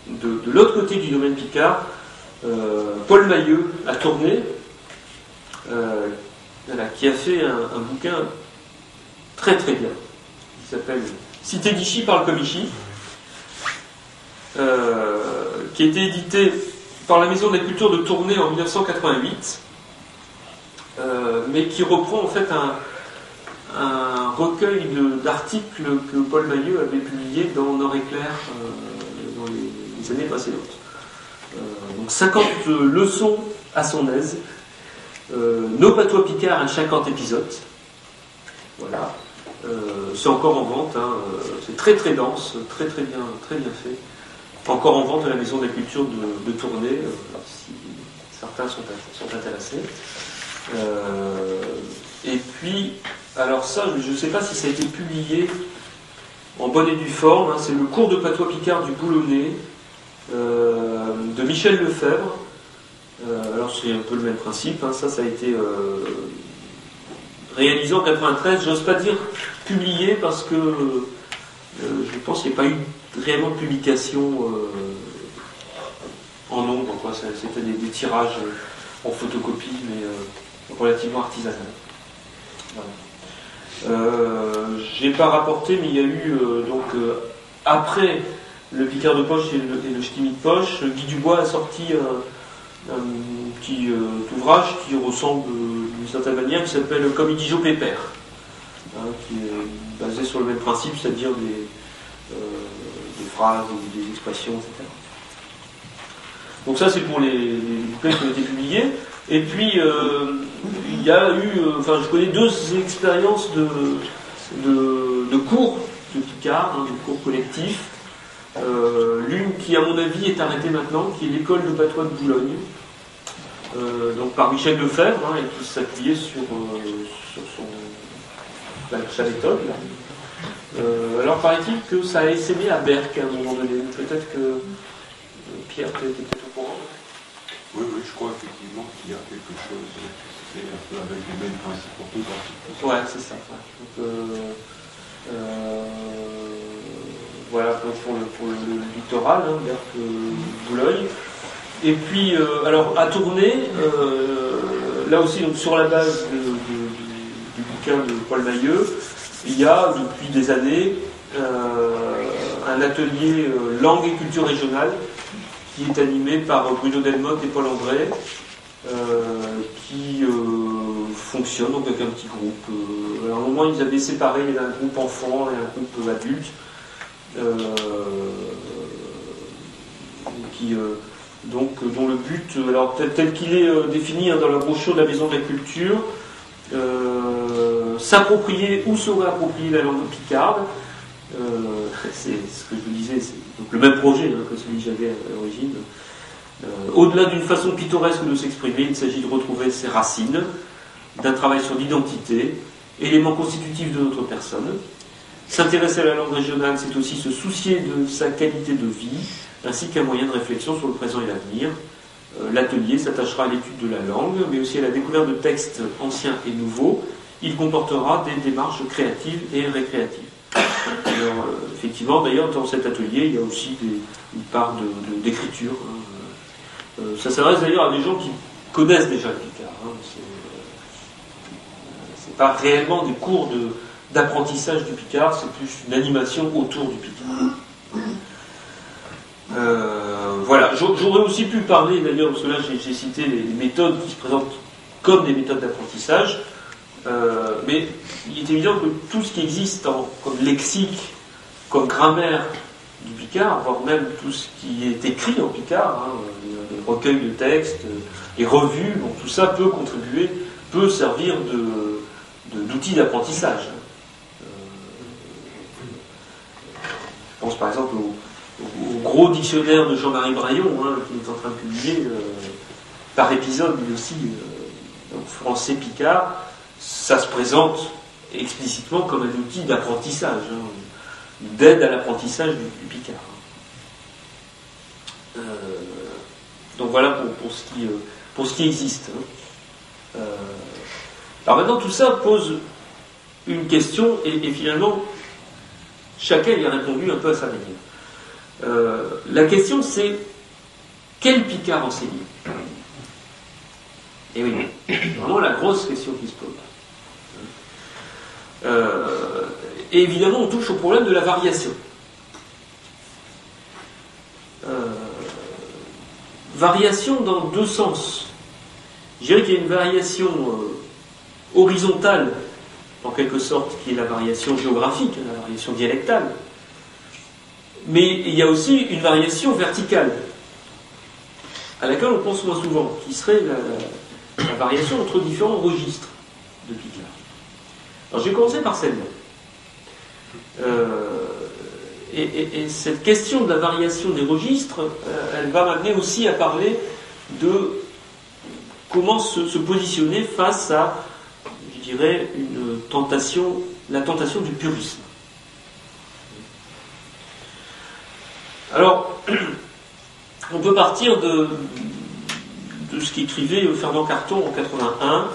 de l'autre côté du domaine Picard, Paul Mailleux à Tournai, voilà, qui a fait un bouquin très très bien, qui s'appelle Cité d'Ichy par le Comici, qui a été édité par la Maison de la Culture de Tournai en 1988, mais qui reprend en fait un recueil d'articles que Paul Mailleux avait publié dans Nord-Éclair dans les années précédentes. Donc 50 leçons à son aise, nos patois picards à 50 épisodes. Voilà. C'est encore en vente, hein, c'est très très dense, très bien fait. Encore en vente à la Maison de la Culture de Tournai, si certains sont intéressés. Et puis, alors ça, je ne sais pas si ça a été publié en bonne et due forme, hein, c'est le cours de patois picard du Boulonnais, de Michel Lefebvre. Alors c'est un peu le même principe, hein, ça a été réalisé en 93, j'ose pas dire publié parce que je pense qu'il n'y a pas eu réellement de publication en nombre, quoi. C'était des tirages en photocopie, mais relativement artisanal. Voilà. J'ai pas rapporté, mais il y a eu après le Picard de poche et le ch'timi de poche, Guy Dubois a sorti un petit ouvrage qui ressemble d'une certaine manière, qui s'appelle Comme il dit Joe Pépère, hein, qui est basé sur le même principe, c'est-à-dire des phrases ou des expressions, etc. Donc ça c'est pour les bouquins qui ont été publiés. Et puis il y a eu, je connais deux expériences de cours de Picard, hein, de cours collectifs. L'une qui à mon avis est arrêtée maintenant, qui est l'école de patois de Boulogne, donc par Michel Lefebvre, hein, et qui s'appuyait sur sa méthode. Alors paraît-il que ça a essaimé à Berck à un moment donné. Peut-être que Pierre peut être peut-être au courant. Oui, je crois effectivement qu'il y a quelque chose, c'est un peu avec les mêmes principes orthographiques. Ouais, c'est ça. Ouais. Donc, voilà pour le littoral, hein, Berck-Boulogne. Et puis, alors à Tournai, là aussi, donc, sur la base du bouquin de Paul Mailleux, il y a depuis des années un atelier langue et culture régionale qui est animé par Bruno Delmotte et Paul André, qui fonctionne donc avec un petit groupe. À un moment, ils avaient séparé un groupe enfant et un groupe adulte, dont le but, alors tel qu'il est défini, hein, dans la brochure de la Maison de la Culture, s'approprier ou se réapproprier la langue picarde. C'est ce que je vous disais, c'est donc le même projet, hein, que celui que j'avais à l'origine. Au-delà d'une façon pittoresque de s'exprimer, il s'agit de retrouver ses racines, d'un travail sur l'identité, élément constitutif de notre personne. S'intéresser à la langue régionale, c'est aussi se soucier de sa qualité de vie, ainsi qu'un moyen de réflexion sur le présent et l'avenir. L'atelier s'attachera à l'étude de la langue, mais aussi à la découverte de textes anciens et nouveaux. Il comportera des démarches créatives et récréatives. Alors, effectivement, d'ailleurs, dans cet atelier, il y a aussi une part d'écriture. Hein. Ça s'adresse d'ailleurs à des gens qui connaissent déjà le Picard. Hein. C'est pas réellement des cours d'apprentissage du picard, c'est plus une animation autour du picard. Voilà, j'aurais aussi pu parler, d'ailleurs, parce que là j'ai cité les méthodes qui se présentent comme des méthodes d'apprentissage, mais il est évident que tout ce qui existe comme lexique, comme grammaire du picard, voire même tout ce qui est écrit en picard, les recueils de textes, les revues, bon, tout ça peut contribuer, peut servir d'outil d'apprentissage. Je pense par exemple au gros dictionnaire de Jean-Marie Braillon, qui est en train de publier par épisode, lui aussi, français-picard. Ça se présente explicitement comme un outil d'apprentissage, d'aide à l'apprentissage du picard. Donc voilà pour ce qui existe. Alors maintenant, tout ça pose une question, et finalement, chacun y a répondu un peu à sa manière. La question, c'est quel picard enseigner? Et oui, c'est vraiment la grosse question qui se pose. Et évidemment, on touche au problème de la variation. Variation dans deux sens. Je dirais qu'il y a une variation horizontale, en quelque sorte, qui est la variation géographique, la variation dialectale. Mais il y a aussi une variation verticale, à laquelle on pense moins souvent, qui serait la variation entre différents registres de picard. Alors je vais commencer par celle-là. Et cette question de la variation des registres, elle va m'amener aussi à parler de comment se positionner face à, je dirais, la tentation du purisme. Alors, on peut partir de ce qu'écrivait Fernand Carton en 81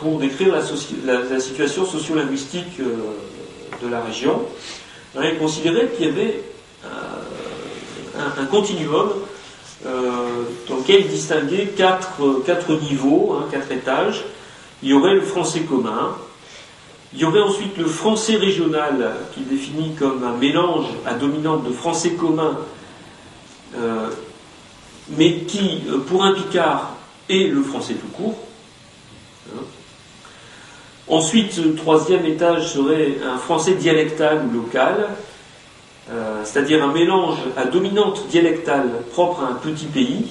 pour décrire la situation socio-linguistique de la région. Il considérait qu'il y avait un continuum dans lequel il distinguait quatre niveaux, 4 étages. Il y aurait le français commun, il y aurait ensuite le français régional, qu'il définit comme un mélange à dominante de français commun, mais qui, pour un picard, est le français tout court. Ensuite, le 3e étage serait un français dialectal ou local, c'est-à-dire un mélange à dominante dialectale propre à un petit pays.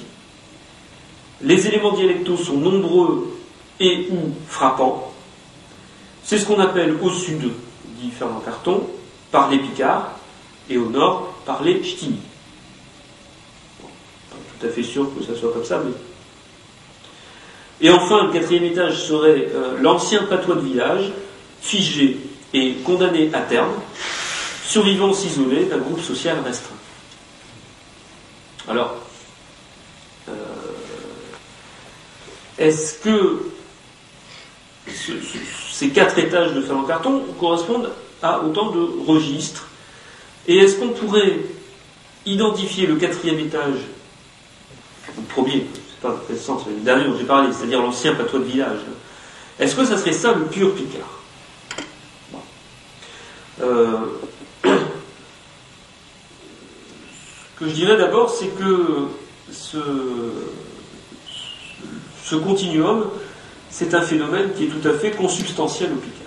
Les éléments dialectaux sont nombreux et ou frappants. C'est ce qu'on appelle au sud, dit Fernand Carton, par les picards, et au nord, par les ch'tis. Pas tout à fait sûr que ça soit comme ça, mais... Et enfin, le 4e étage serait l'ancien patois de village, figé et condamné à terme, survivance isolée d'un groupe social restreint. Alors, est-ce que ces 4 étages de Fernand Carton correspondent à autant de registres? Et est-ce qu'on pourrait identifier le 4e étage, le premier, c'est pas dans quel sens, le dernier dont j'ai parlé, c'est-à-dire l'ancien patois de village, est-ce que ça serait ça le pur picard? Ce que je dirais d'abord, c'est que ce continuum, c'est un phénomène qui est tout à fait consubstantiel au picard.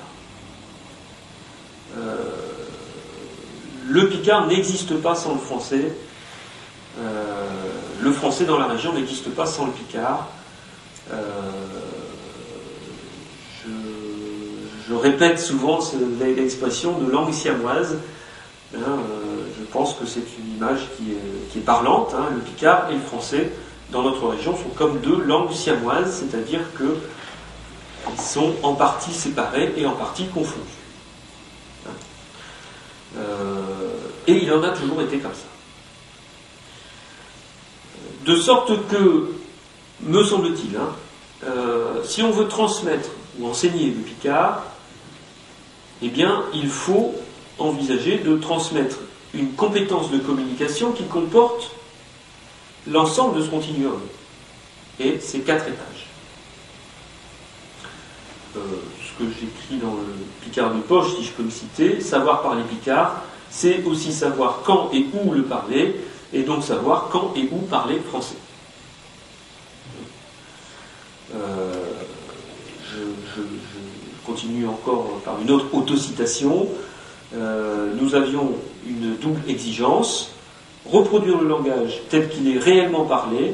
Le picard n'existe pas sans le français. Le français dans la région n'existe pas sans le picard. Je répète souvent l'expression de langue siamoise. Je pense que c'est une image qui est parlante. Le picard et le français dans notre région sont comme deux langues siamoises, c'est-à-dire qu'ils sont en partie séparés et en partie confondus. Et il en a toujours été comme ça. De sorte que, me semble-t-il, si on veut transmettre ou enseigner le picard, eh bien, il faut envisager de transmettre une compétence de communication qui comporte l'ensemble de ce continuum et ces 4 étages. Ce ce que j'écris dans le Picard de poche, si je peux le citer, savoir parler picard, c'est aussi savoir quand et où le parler, et donc savoir quand et où parler français. Je continue encore par une autre autocitation. Nous avions une double exigence, reproduire le langage tel qu'il est réellement parlé,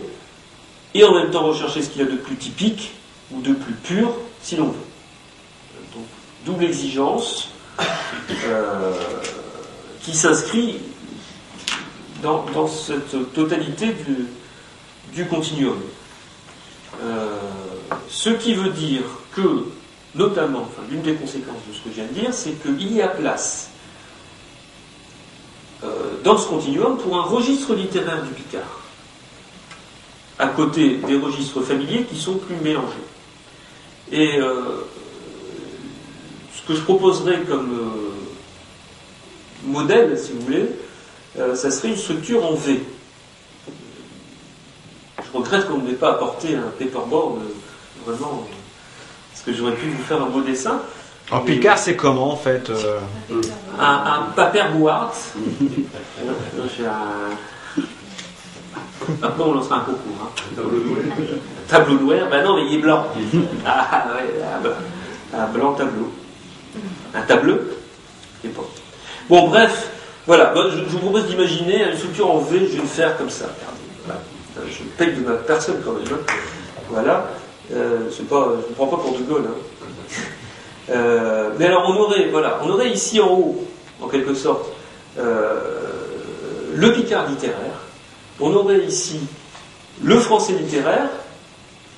et en même temps rechercher ce qu'il y a de plus typique ou de plus pur, si l'on veut. Donc, double exigence qui s'inscrit dans cette totalité du continuum. Ce qui veut dire que, notamment, l'une des conséquences de ce que je viens de dire, c'est qu'il y a place dans ce continuum pour un registre littéraire du Picard, à côté des registres familiers qui sont plus mélangés. Et ce que je proposerais comme modèle, si vous voulez, ça serait une structure en V. Je regrette qu'on n'ait pas apporté un paperboard, vraiment, parce que j'aurais pu vous faire un beau dessin. En Picard, c'est comment en fait Un paperboard. Après, on lancera un concours. Hein. Tableau noir. Ben non, mais il est blanc. Ah, ouais, un blanc tableau. Un tableau. Je sais pas. Bon, bref. Voilà. Je vous propose d'imaginer une structure en V. Je vais le faire comme ça. Voilà. Je paye de ma personne quand même. Hein. Voilà. C'est pas, je ne prends pas pour de Gaulle. Hein. Mais alors, on aurait ici en haut, en quelque sorte, le Picard littéraire. On aurait ici le français littéraire,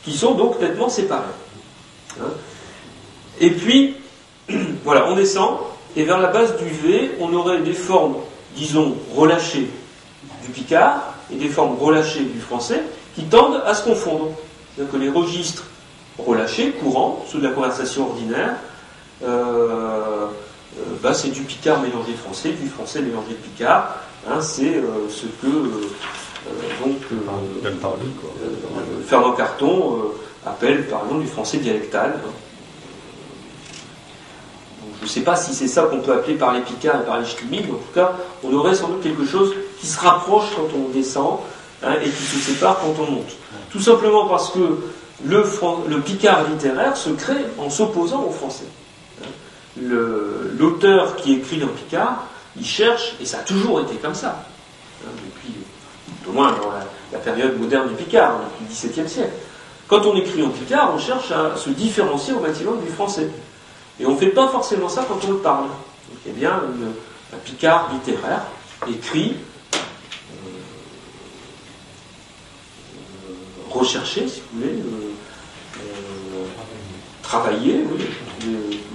qui sont donc nettement séparés. Hein. Et puis, voilà, on descend, et vers la base du V, on aurait des formes, disons, relâchées du Picard, et des formes relâchées du français, qui tendent à se confondre. C'est-à-dire que les registres relâchés, courants, ceux de la conversation ordinaire, c'est du Picard mélangé de français, du français mélangé de Picard. Hein, c'est ce que Fernand Carton appelle par exemple du français dialectal. Donc, je ne sais pas si c'est ça qu'on peut appeler par les Picards et par les Schlemihl, mais en tout cas, on aurait sans doute quelque chose qui se rapproche quand on descend, hein, et qui se sépare quand on monte. Tout simplement parce que le Picard littéraire se crée en s'opposant au français. L'auteur qui écrit en Picard, il cherche, et ça a toujours été comme ça, hein, depuis, au moins dans la période moderne du Picard, depuis le XVIIe siècle. Quand on écrit en Picard, on cherche à se différencier au maximum du français. Et on ne fait pas forcément ça quand on le parle. Donc il y a bien un Picard littéraire, écrit, recherché, si vous voulez, travaillé, oui,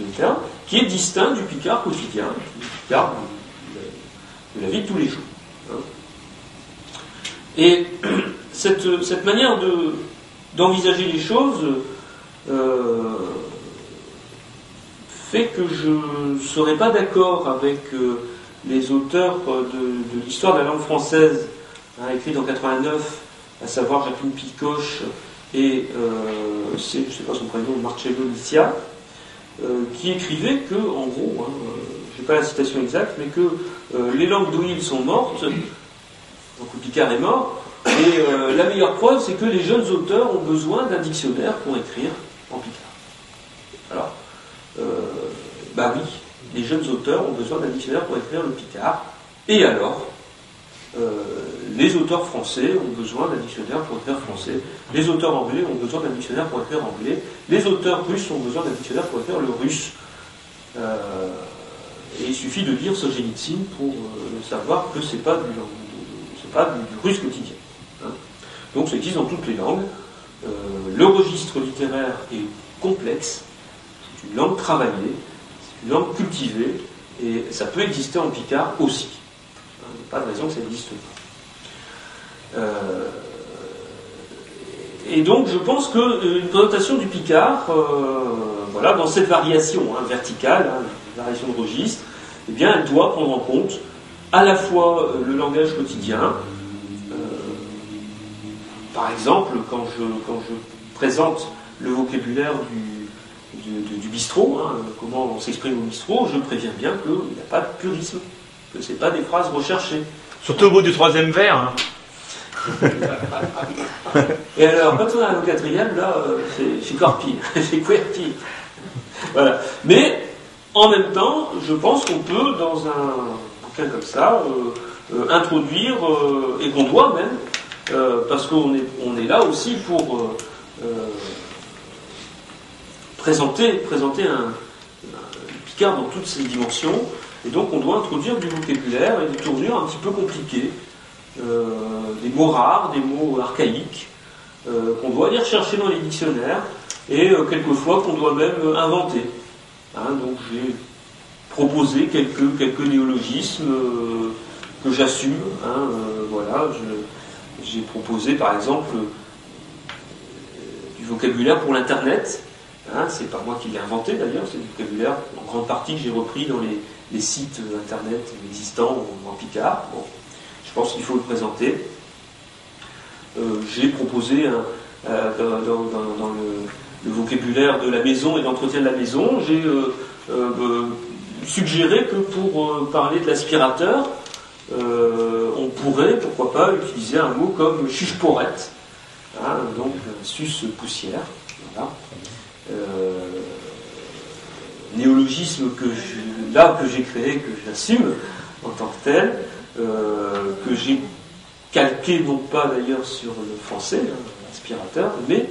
les termes, qui est distinct du Picard quotidien, du Picard de la vie de tous les jours. Hein. Et cette manière d'envisager les choses fait que je ne serais pas d'accord avec les auteurs de l'histoire de la langue française, hein, écrite en 89, à savoir Jacqueline Picoche et je ne sais pas son prénom, Marcello Licia, qui écrivait que, en gros, hein, je n'ai pas la citation exacte, mais que les langues d'Ouïl sont mortes, donc le Picard est mort, et la meilleure preuve, c'est que les jeunes auteurs ont besoin d'un dictionnaire pour écrire en Picard. Alors, oui, les jeunes auteurs ont besoin d'un dictionnaire pour écrire le Picard, et alors les auteurs français ont besoin d'un dictionnaire pour écrire français, les auteurs anglais ont besoin d'un dictionnaire pour écrire anglais, les auteurs russes ont besoin d'un dictionnaire pour écrire le russe. Et il suffit de lire Solzhenitsyn pour savoir que c'est pas du russe quotidien. Hein. Donc ça existe dans toutes les langues. Le registre littéraire est complexe, c'est une langue travaillée, c'est une langue cultivée, et ça peut exister en Picard aussi. Il n'y a pas de raison que ça n'existe pas. Et donc je pense qu'une présentation du Picard, dans cette variation verticale, variation de registre, eh bien, elle doit prendre en compte à la fois le langage quotidien. Par exemple, quand je présente le vocabulaire du bistrot, hein, comment on s'exprime au bistrot, je préviens bien qu'il n'y a pas de purisme, que ce n'est pas des phrases recherchées. Surtout au bout du troisième verre. Hein. Et alors, quand on arrive au quatrième, là, c'est encore pire, c'est pire. Voilà. Mais, en même temps, je pense qu'on peut, dans un bouquin comme ça, introduire, et qu'on doit même, parce qu'on est là aussi pour présenter un Picard dans toutes ses dimensions, et donc on doit introduire du vocabulaire et des tournures un petit peu compliquées, des mots rares, des mots archaïques, qu'on doit aller rechercher dans les dictionnaires, et quelquefois qu'on doit même inventer. Hein, donc j'ai proposé quelques néologismes que j'assume. Hein, voilà, j'ai proposé par exemple du vocabulaire pour l'Internet. Hein, c'est pas moi qui l'ai inventé d'ailleurs, c'est du vocabulaire en grande partie que j'ai repris dans les sites Internet existants en Picard. Bon, je pense qu'il faut le présenter. J'ai proposé dans le vocabulaire de la maison et d'entretien de la maison, j'ai suggéré que pour parler de l'aspirateur, on pourrait, pourquoi pas, utiliser un mot comme chuche-porrette, hein, donc suce-poussière. Voilà. Néologisme que j'ai créé, que j'assume en tant que tel, que j'ai calqué non pas d'ailleurs sur le français, hein, l'aspirateur, mais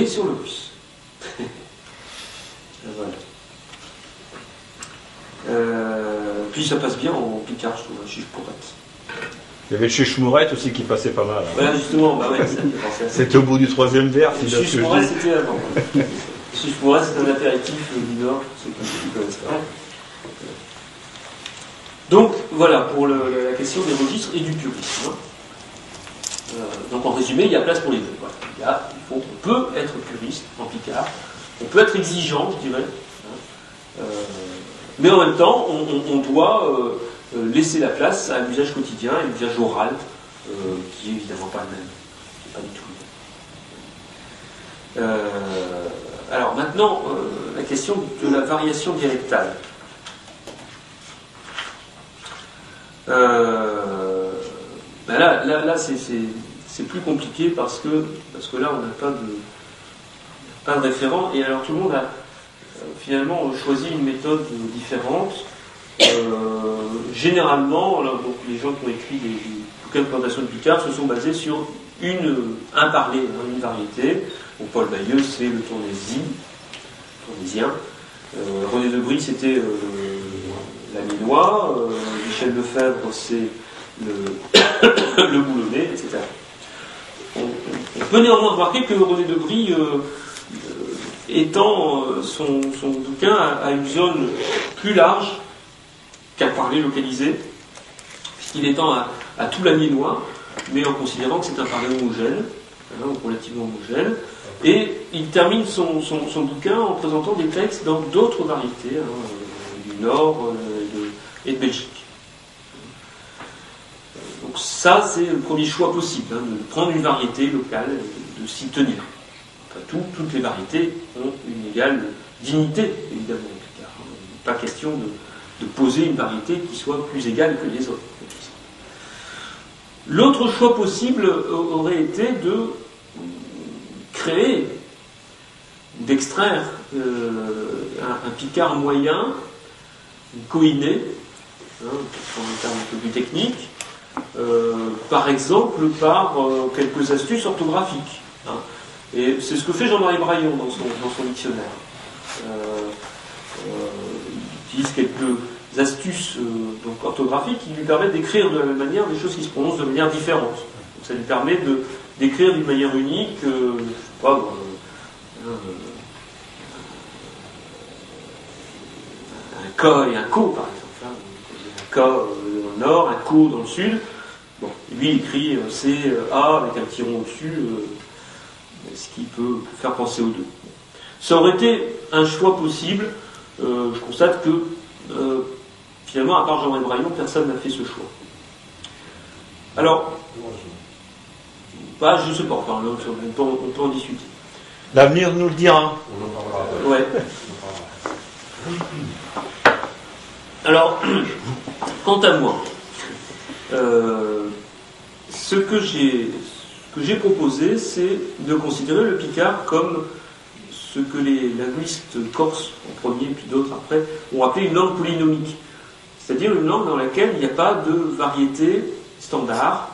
sur le russe. Voilà. Puis ça passe bien en picard, je trouve, un chuche-porrette. Il y avait le chuche-mourette aussi qui passait pas mal. Hein. Voilà, justement, bah ouais, ça me fait penser à ça. C'était au bout du troisième verre. Le chuche-mourette, c'était avant. Le chuche-mourette, c'est un apéritif du Nord, pour ceux qui ne connaissent pas. Donc, voilà, pour la question des registres et du purisme. Donc, en résumé, il y a place pour les deux. Voilà. On peut être puriste en Picard, on peut être exigeant, je dirais, mais en même temps, on doit laisser la place à l'usage quotidien et l'usage oral, qui est évidemment pas le même, qui n'est pas du tout le même. Alors maintenant, la question de la variation dialectale. Ben là c'est plus compliqué parce que là on n'a pas de référent, et alors tout le monde a finalement choisi une méthode différente. Généralement, alors, donc, les gens qui ont écrit des bouquins de présentation de Picard se sont basés sur un parler, hein, une variété. Donc, Paul Bayeux, c'est le tournésien. René Debris, c'était l'amiénois. Michel Lefebvre, c'est le boulonnais, etc. On peut néanmoins remarquer que René Debris, étend son bouquin à une zone plus large qu'à parler localisé, puisqu'il étend à tout l'amiénois, mais en considérant que c'est un parler homogène, hein, ou relativement homogène, et il termine son bouquin en présentant des textes dans d'autres variétés, hein, du Nord et de Belgique. Donc ça, c'est le premier choix possible, hein, de prendre une variété locale et de s'y tenir. Enfin, toutes les variétés ont une égale dignité, évidemment. Pas question de poser une variété qui soit plus égale que les autres. L'autre choix possible aurait été de créer, d'extraire un Picard moyen, une coïnée, hein, pour un terme un peu plus technique, par exemple par quelques astuces orthographiques. Hein. Et c'est ce que fait Jean-Marie Braillon dans son dictionnaire. Il utilise quelques astuces donc orthographiques qui lui permettent d'écrire de la même manière des choses qui se prononcent de manière différente. Donc ça lui permet d'écrire d'une manière unique, je sais pas, un K et un Co, par exemple. Hein. Un K dans le nord, un Co dans le sud. Bon, et lui il écrit C-A avec un petit rond au-dessus, ce qui peut faire penser aux deux. Ça aurait été un choix possible. Je constate que finalement, à part Jean-Marie Braillon, personne n'a fait ce choix. Alors, je ne sais pas, enfin, on peut en discuter. L'avenir nous le dira. On en parlera. Ouais. On en parlera. Alors, quant à moi, ce que j'ai proposé, c'est de considérer le picard comme ce que les linguistes corses en premier, puis d'autres après, ont appelé une langue polynomique. C'est-à-dire une langue dans laquelle il n'y a pas de variété standard,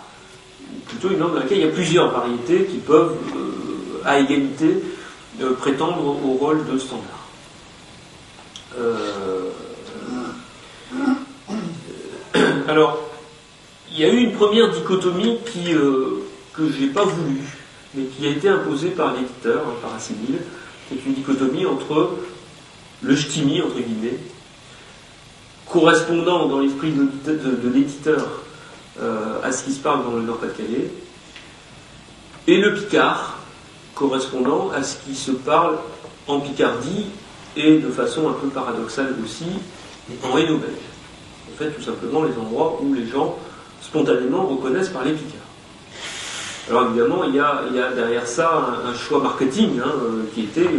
ou plutôt une langue dans laquelle il y a plusieurs variétés qui peuvent, à égalité, prétendre au rôle de standard. Alors, il y a eu une première dichotomie que je n'ai pas voulu, mais qui a été imposée par l'éditeur, par Assimil, qui est une dichotomie entre le ch'timi, entre guillemets, correspondant dans l'esprit de l'éditeur à ce qui se parle dans le Nord-Pas-de-Calais, et le picard, correspondant à ce qui se parle en Picardie, et de façon un peu paradoxale aussi, en Hainaut-Belge. En fait, tout simplement les endroits où les gens spontanément reconnaissent parler picard. Alors évidemment, il y a derrière ça un choix marketing qui était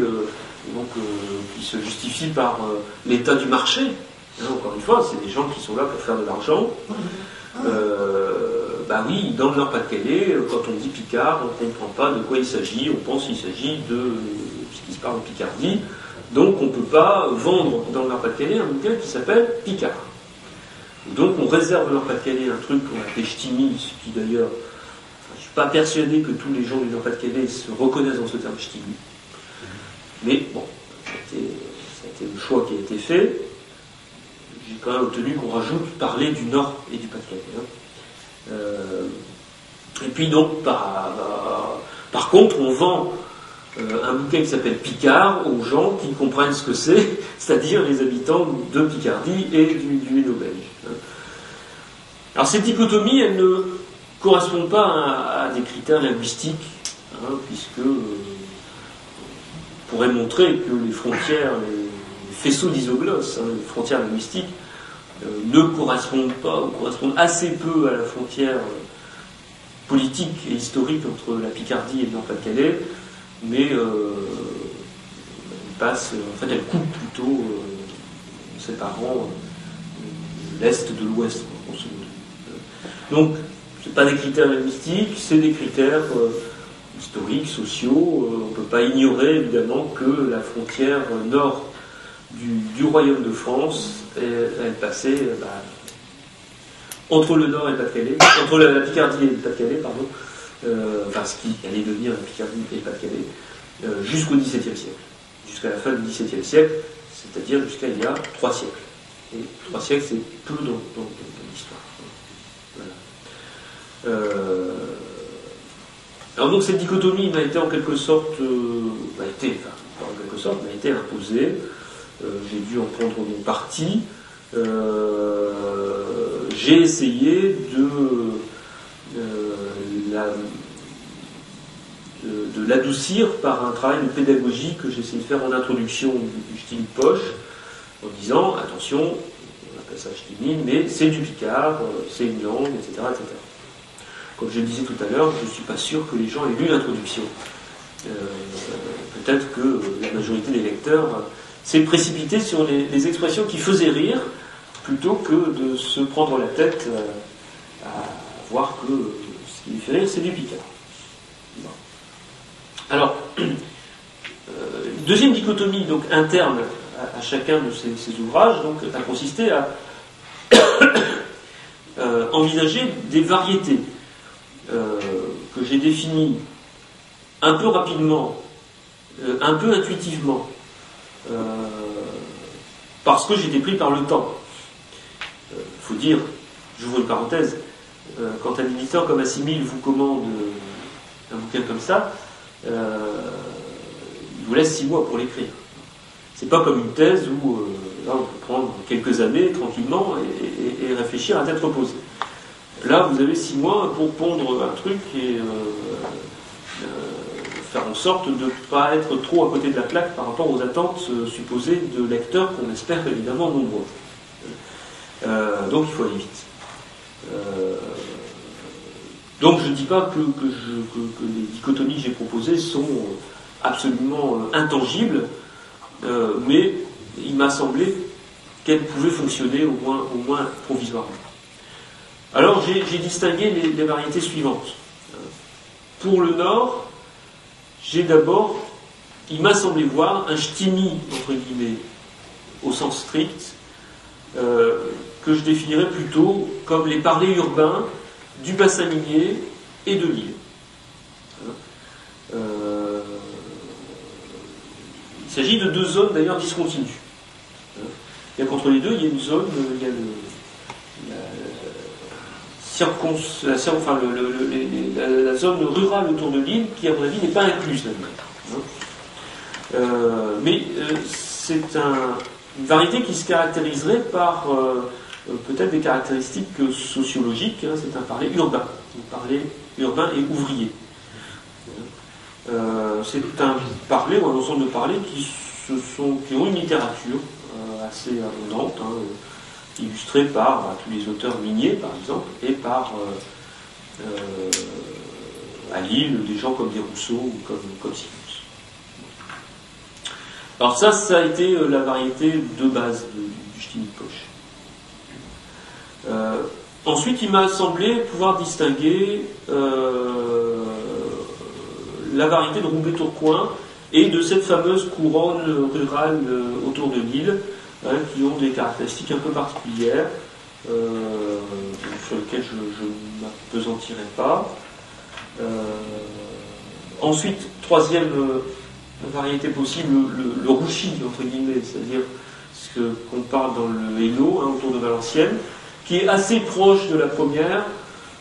qui se justifie par l'état du marché. Encore une fois, c'est des gens qui sont là pour faire de l'argent. Bah oui, dans le Nord-Pas-de-Calais, quand on dit Picard, on ne comprend pas de quoi il s'agit, on pense qu'il s'agit de ce qui se parle en Picardie, donc on ne peut pas vendre dans le Nord-Pas-de-Calais un bouquin qui s'appelle Picard. Donc on réserve au Nord-Pas-de-Calais un truc qu'on appelle ch'timi, ce qui d'ailleurs, je ne suis pas persuadé que tous les gens du Nord-Pas-de-Calais se reconnaissent dans ce terme ch'timi. Mais bon, ça a été le choix qui a été fait. J'ai quand même obtenu qu'on rajoute parler du Nord et du Pas-de-Calais. Et puis donc, par contre, on vend un bouquin qui s'appelle Picard aux gens qui comprennent ce que c'est-à-dire les habitants de Picardie et du Hainaut-Belge. Alors cette dichotomie, elle ne correspond pas à des critères linguistiques, puisque on pourrait montrer que les frontières, les faisceaux d'isoglosses, les frontières linguistiques, ne correspondent pas, ou correspondent assez peu à la frontière politique et historique entre la Picardie et le Nord-Pas-de-Calais, mais elle coupe plutôt en séparant l'Est de l'Ouest, grosso modo. Donc, ce n'est pas des critères linguistiques, c'est des critères historiques, sociaux. On ne peut pas ignorer, évidemment, que la frontière nord du Royaume de France, elle passait entre le Nord et le Pas-de-Calais, entre la Picardie et le Pas-de-Calais, pardon, ce qui allait devenir la Picardie et le Pas-de-Calais, jusqu'au XVIIe siècle, jusqu'à la fin du XVIIe siècle, c'est-à-dire jusqu'à il y a 3 siècles. Et 3 siècles, c'est peu dans l'histoire. Voilà. Alors donc cette dichotomie m'a été en quelque sorte, m'a été imposée. J'ai dû en prendre mon parti. J'ai essayé de l'adoucir par un travail de pédagogie que j'ai essayé de faire en introduction du ch'timi poche, en disant attention, on appelle ça ch'timi, mais c'est du picard, c'est une langue, etc., etc. Comme je le disais tout à l'heure, je ne suis pas sûr que les gens aient lu l'introduction. Peut-être que la majorité des lecteurs s'est précipité sur les expressions qui faisaient rire, plutôt que de se prendre la tête à voir que ce qui lui fait rire, c'est du picard. Bon. Alors, deuxième dichotomie donc interne à chacun de ces ouvrages, donc, a consisté à envisager des variétés que j'ai définies un peu rapidement, un peu intuitivement, parce que j'étais pris par le temps. Faut dire, j'ouvre une parenthèse, quand un éditeur comme Assimil vous commande un bouquin comme ça, il vous laisse 6 mois pour l'écrire. C'est pas comme une thèse où là on peut prendre quelques années tranquillement et réfléchir à tête reposée. Là vous avez 6 mois pour pondre un truc et faire en sorte de ne pas être trop à côté de la plaque par rapport aux attentes supposées de lecteurs qu'on espère évidemment nombreux. Donc il faut aller vite. Donc je ne dis pas que les dichotomies que j'ai proposées sont absolument intangible, mais il m'a semblé qu'elle pouvait fonctionner au moins provisoirement. Alors j'ai distingué les variétés suivantes. Pour le nord, j'ai d'abord, il m'a semblé voir un ch'timi, entre guillemets, au sens strict, que je définirais plutôt comme les parlers urbains du bassin minier et de l'île. Il s'agit de deux zones d'ailleurs discontinues. Il y a qu'entre les deux, il y a une zone, il y a la zone rurale autour de l'île qui, à mon avis, n'est pas incluse là-dedans. Mais c'est une variété qui se caractériserait par peut-être des caractéristiques sociologiques. C'est un parler urbain, et ouvrier. C'est un parler ou un ensemble de parlers qui ont une littérature assez abondante, illustrée par tous les auteurs miniers, par exemple, et par à Lille des gens comme des Rousseau ou comme Simmons. Alors ça a été la variété de base du ch'timi poche. Ensuite, il m'a semblé pouvoir distinguer la variété de Roubaix-Tourcoing et de cette fameuse couronne rurale autour de l'île, qui ont des caractéristiques un peu particulières, sur lesquelles je ne m'appesantirai pas. Ensuite, troisième variété possible, le rouchi, entre guillemets, c'est-à-dire ce qu'on parle dans le Hainaut, autour de Valenciennes, qui est assez proche de la première,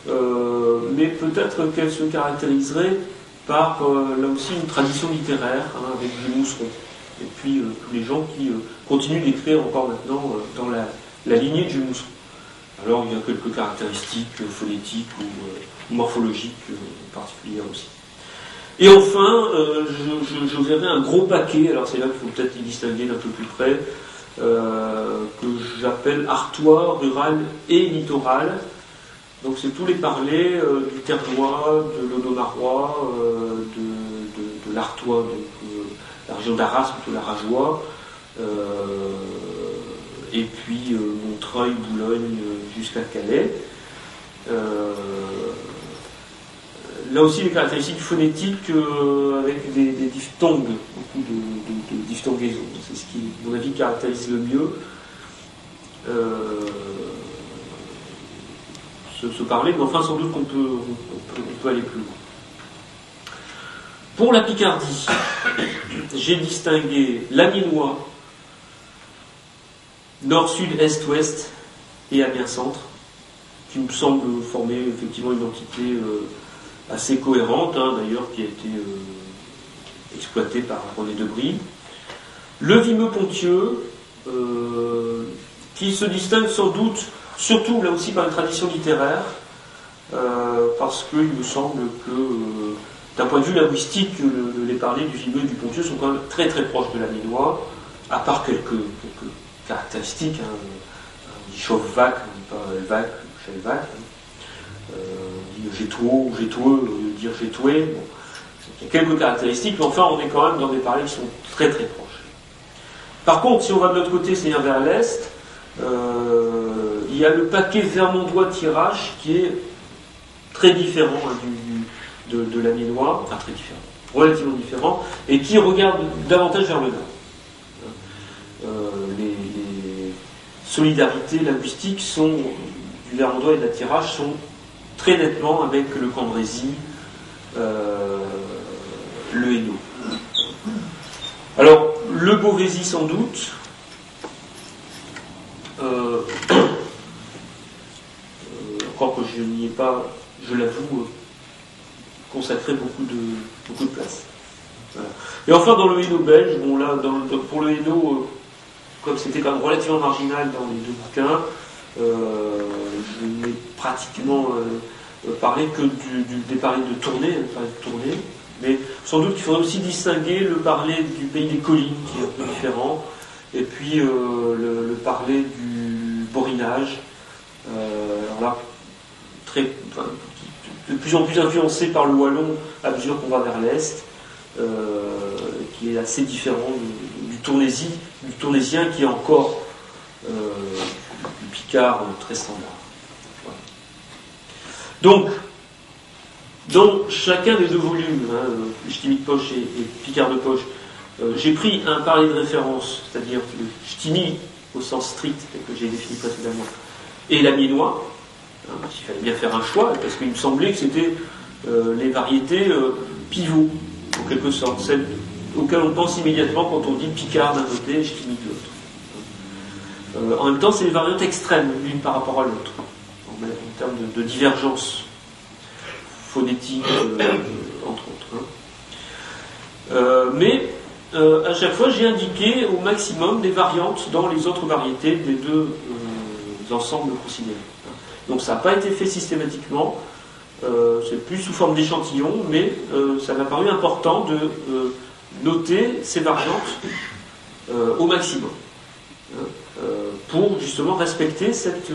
mais peut-être qu'elle se caractériserait par, là aussi, une tradition littéraire, avec Jules Mousseron. Et puis, tous les gens qui continuent d'écrire encore maintenant dans la lignée de Jules Mousseron. Alors, il y a quelques caractéristiques phonétiques ou morphologiques particulières aussi. Et enfin, je verrai un gros paquet, alors c'est là qu'il faut peut-être y distinguer d'un peu plus près, que j'appelle artois, rural et littoral. Donc c'est tous les parlers du Terrois, de l'Audomarois, de l'Artois, donc la région d'Arras, plutôt la Rajoie, et puis Montreuil, Boulogne, jusqu'à Calais. Là aussi, les caractéristiques phonétiques avec des diphtongues, beaucoup de diphtongaisons. C'est ce qui, à mon avis, caractérise le mieux se parler, mais enfin, sans doute qu'on peut aller plus loin. Pour la Picardie, j'ai distingué l'Amiénois, nord, sud, est, ouest et Amiens-centre, qui me semble former effectivement une entité assez cohérente, d'ailleurs, qui a été exploitée par René Debris. Le Vimeux-Pontieux, qui se distingue sans doute, surtout là aussi par une tradition littéraire, parce qu'il me semble que, d'un point de vue linguistique, les parlers du Vimeux et du Pontieux sont quand même très très proches de l'Amiénois, à part quelques caractéristiques. On dit Chauvevac, on ne dit pas Elvac ou Chelvac. On dit Gétouot ou Gétoueux, au lieu de dire Gétoué. Bon. Il y a quelques caractéristiques, mais enfin on est quand même dans des parlers qui sont très très proches. Par contre, si on va de l'autre côté, c'est-à-dire vers l'est, il y a le paquet vermondois-Thiérache qui est très différent de l'Amiénois, enfin très différent, relativement différent, et qui regarde davantage vers le nord. Les solidarités linguistiques du vermondois et de la Thiérache sont très nettement avec le Cambrésis, le Hainaut. Alors, le Beauvaisis sans doute, encore que je n'y ai pas, je l'avoue, consacré beaucoup de place. Voilà. Et enfin, dans le Hainaut belge, bon là, pour le Hainaut, comme c'était quand même relativement marginal dans les deux bouquins, je n'ai pratiquement parlé que des parlers de tournée, mais sans doute qu'il faudrait aussi distinguer le parler du pays des collines, qui est un peu différent, et puis le parler du borinage, alors là, de plus en plus influencé par le wallon à mesure qu'on va vers l'est, qui est assez différent du tournaisien qui est encore du picard très standard. Voilà. Donc, dans chacun des deux volumes, Ch'timi de poche et Picard de poche, j'ai pris un parler de référence, c'est-à-dire le Ch'timi au sens strict, tel que j'ai défini précédemment, et l'amiénois. Il fallait bien faire un choix, parce qu'il me semblait que c'était les variétés pivots, en quelque sorte, celles auxquelles on pense immédiatement quand on dit Picard d'un côté et Ch'timi de l'autre. En même temps, c'est les variantes extrêmes, l'une par rapport à l'autre, en termes de divergence phonétique, entre autres. Mais à chaque fois, j'ai indiqué au maximum des variantes dans les autres variétés des deux ensembles considérés. Donc ça n'a pas été fait systématiquement, c'est plus sous forme d'échantillon, mais ça m'a paru important de noter ces variantes au maximum, pour justement respecter cette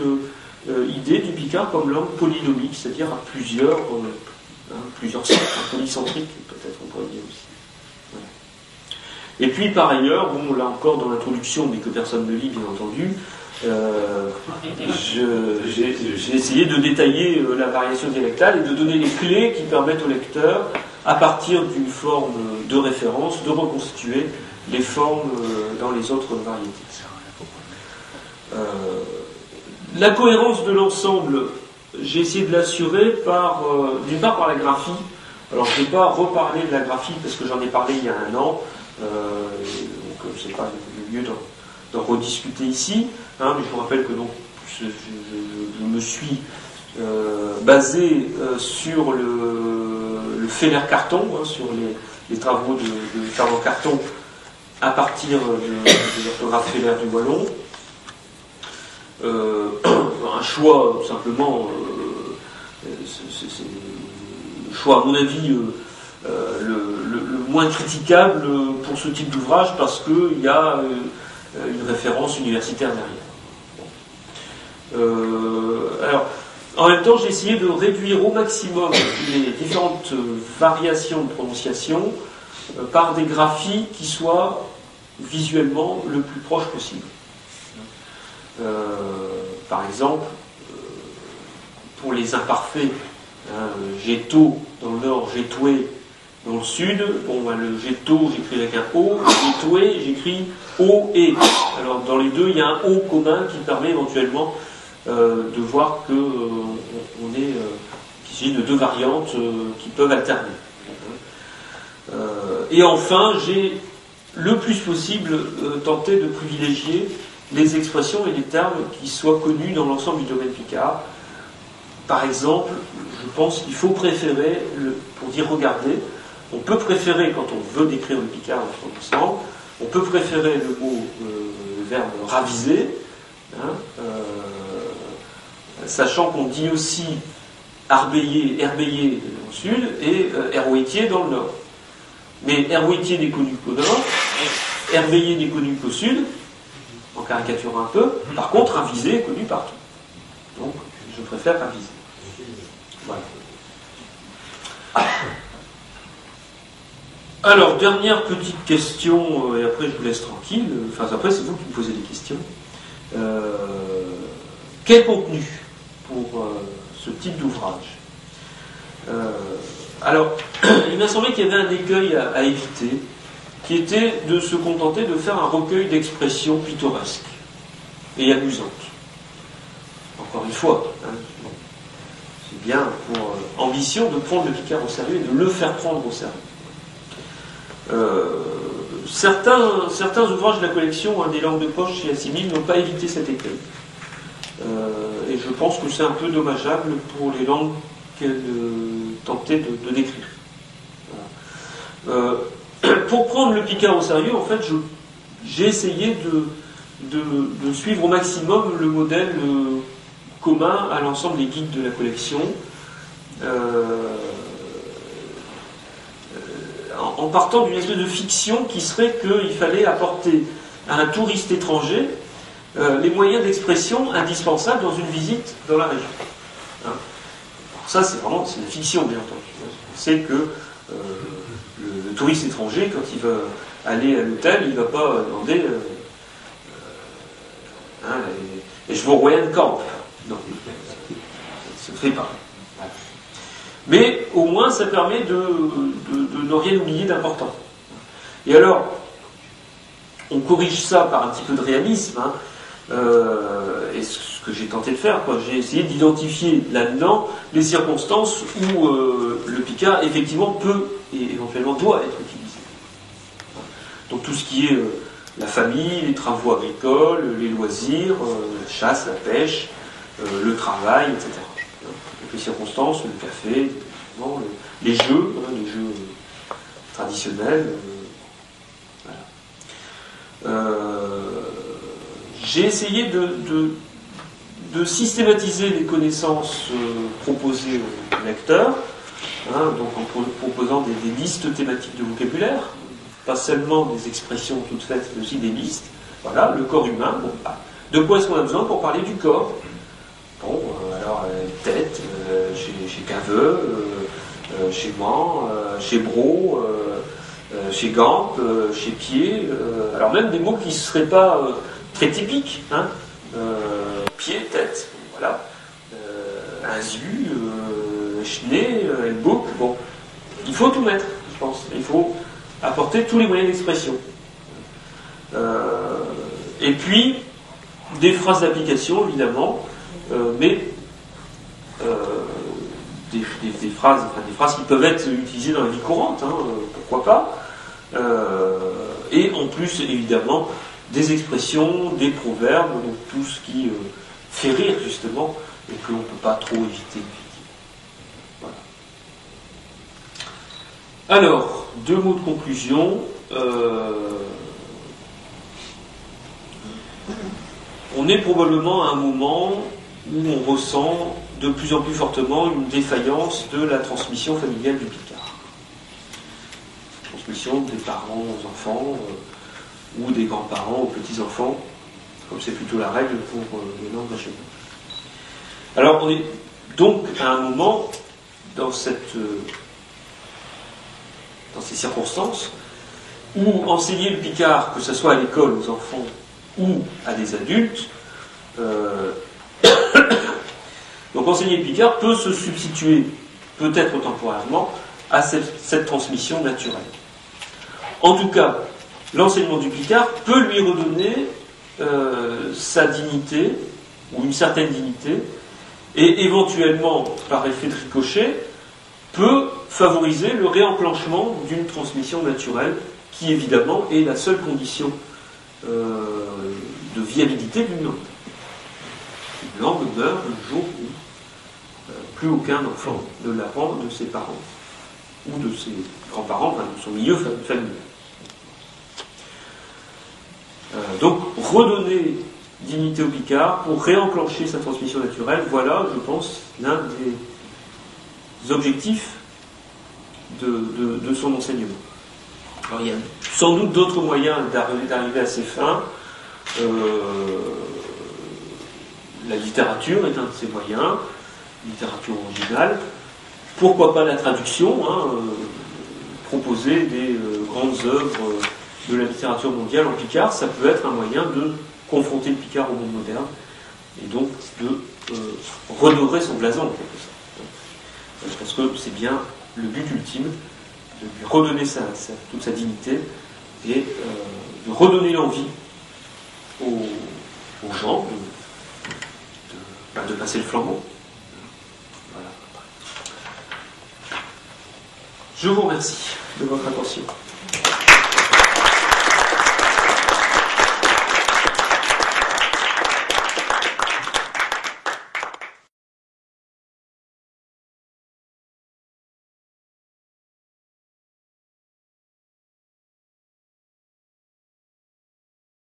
idée du picard comme langue polynomique, c'est-à-dire à plusieurs centres, polycentriques peut-être on pourrait dire aussi. Voilà. Et puis par ailleurs, bon là encore dans l'introduction, mais que personne ne lit bien entendu, j'ai essayé de détailler la variation dialectale et de donner les clés qui permettent au lecteur, à partir d'une forme de référence, de reconstituer les formes dans les autres variétés. La cohérence de l'ensemble, j'ai essayé de l'assurer d'une part par la graphie. Alors je ne vais pas reparler de la graphie parce que j'en ai parlé il y a un an, donc c'est pas le lieu d'en rediscuter ici. Mais je vous rappelle que donc je me suis basé sur le Feller-Carton, sur les travaux de Fernand Carton à partir de l'orthographe Feller du wallon. Un choix simplement, c'est le choix à mon avis le moins critiquable pour ce type d'ouvrage parce qu'il y a une référence universitaire derrière. Alors, en même temps, j'ai essayé de réduire au maximum les différentes variations de prononciation par des graphies qui soient visuellement le plus proche possible. Par exemple, pour les imparfaits, Géto dans le nord, Gétoué dans le sud, le Géto j'écris avec un O, Gétoué j'écris O-E. Alors dans les deux, il y a un O commun qui permet éventuellement de voir que qu'il s'agit de deux variantes qui peuvent alterner. Et enfin, j'ai le plus possible tenté de privilégier les expressions et les termes qui soient connus dans l'ensemble du domaine picard. Par exemple, je pense qu'il faut préférer, pour dire regarder, on peut préférer, quand on veut décrire le picard dans son ensemble, on peut préférer le verbe raviser, sachant qu'on dit aussi herbeiller au sud et herboïtier dans le nord. Mais herboïtier n'est connu qu'au nord, herbeiller n'est connu qu'au sud, en caricaturant un peu. Par contre, raviser est connu partout. Donc, je préfère raviser. Voilà. Alors, dernière petite question, et après je vous laisse tranquille. Enfin, après, c'est vous qui me posez des questions. Quel contenu pour ce type d'ouvrage? Alors, il m'a semblé qu'il y avait un écueil à éviter, qui était de se contenter de faire un recueil d'expressions pittoresques et amusantes. Encore une fois, c'est bien pour ambition de prendre le picard au sérieux et de le faire prendre au sérieux. Certains ouvrages de la collection des langues de poche chez Assimil n'ont pas évité cet écueil. Et je pense que c'est un peu dommageable pour les langues qu'elle tentait de décrire. Voilà. Pour prendre le picard au sérieux, en fait, j'ai essayé de suivre au maximum le modèle commun à l'ensemble des guides de la collection, en partant d'une espèce de fiction qui serait qu'il fallait apporter à un touriste étranger les moyens d'expression indispensables dans une visite dans la région. Ça, c'est une fiction, bien entendu. C'est que le touriste étranger, quand il va aller à l'hôtel, il ne va pas demander et je veux Royan Camp. Non, ça ne se fait pas. Mais au moins, ça permet de ne rien oublier d'important. Et alors, on corrige ça par un petit peu de réalisme, hein, et ce que j'ai tenté de faire, j'ai essayé d'identifier là-dedans les circonstances où le Picard, effectivement, peut et éventuellement doit être utilisé. Donc tout ce qui est la famille, les travaux agricoles, les loisirs, la chasse, la pêche, le travail, etc. Donc les circonstances, le café, les jeux traditionnels. Voilà. J'ai essayé de systématiser les connaissances proposées au lecteur, donc en proposant des listes thématiques de vocabulaire, pas seulement des expressions toutes faites, mais aussi des listes. Voilà, le corps humain. Bon, de quoi est-ce qu'on a besoin pour parler du corps? Bon, alors, tête, chez Caveux, chez moi, chez Bro, chez Gamp, chez Pied, alors même des mots qui ne seraient pas très typiques, hein, pied, tête, voilà, insu, schné, elbook, bon, il faut tout mettre, je pense, il faut apporter tous les moyens d'expression. Et puis, des phrases d'application, évidemment, mais des phrases qui peuvent être utilisées dans la vie courante, hein, pourquoi pas, et en plus, évidemment, des expressions, des proverbes, donc tout ce qui fait rire, justement, et que l'on ne peut pas trop éviter. Voilà. Alors, 2 mots de conclusion. On est probablement à un moment où on ressent de plus en plus fortement une défaillance de la transmission familiale du Picard. Transmission des parents aux enfants, ou des grands-parents aux petits-enfants, comme c'est plutôt la règle pour les langues régionales. Alors, on est donc à un moment, dans ces circonstances, où enseigner le Picard, que ce soit à l'école aux enfants ou à des adultes, donc enseigner le Picard peut se substituer, peut-être temporairement, à cette transmission naturelle. En tout cas, l'enseignement du Picard peut lui redonner sa dignité, ou une certaine dignité, et éventuellement, par effet de ricochet, peut favoriser le réenclenchement d'une transmission naturelle, qui évidemment est la seule condition de viabilité d'une langue. Une langue meurt le jour où plus aucun enfant ne l'apprend de ses parents, ou de ses grands-parents, enfin, de son milieu familial. Donc, redonner dignité au Picard pour réenclencher sa transmission naturelle, voilà, je pense, l'un des objectifs de son enseignement. Alors, il y a sans doute d'autres moyens d'arriver à ces fins. La littérature est un de ces moyens, littérature originale. Pourquoi pas la traduction, proposer des grandes œuvres de la littérature mondiale en Picard, ça peut être un moyen de confronter le Picard au monde moderne et donc de redorer son blason en quelque sorte. Parce que c'est bien le but ultime de lui redonner toute sa dignité et de redonner l'envie aux gens de passer le flambeau. Voilà. Je vous remercie de votre attention.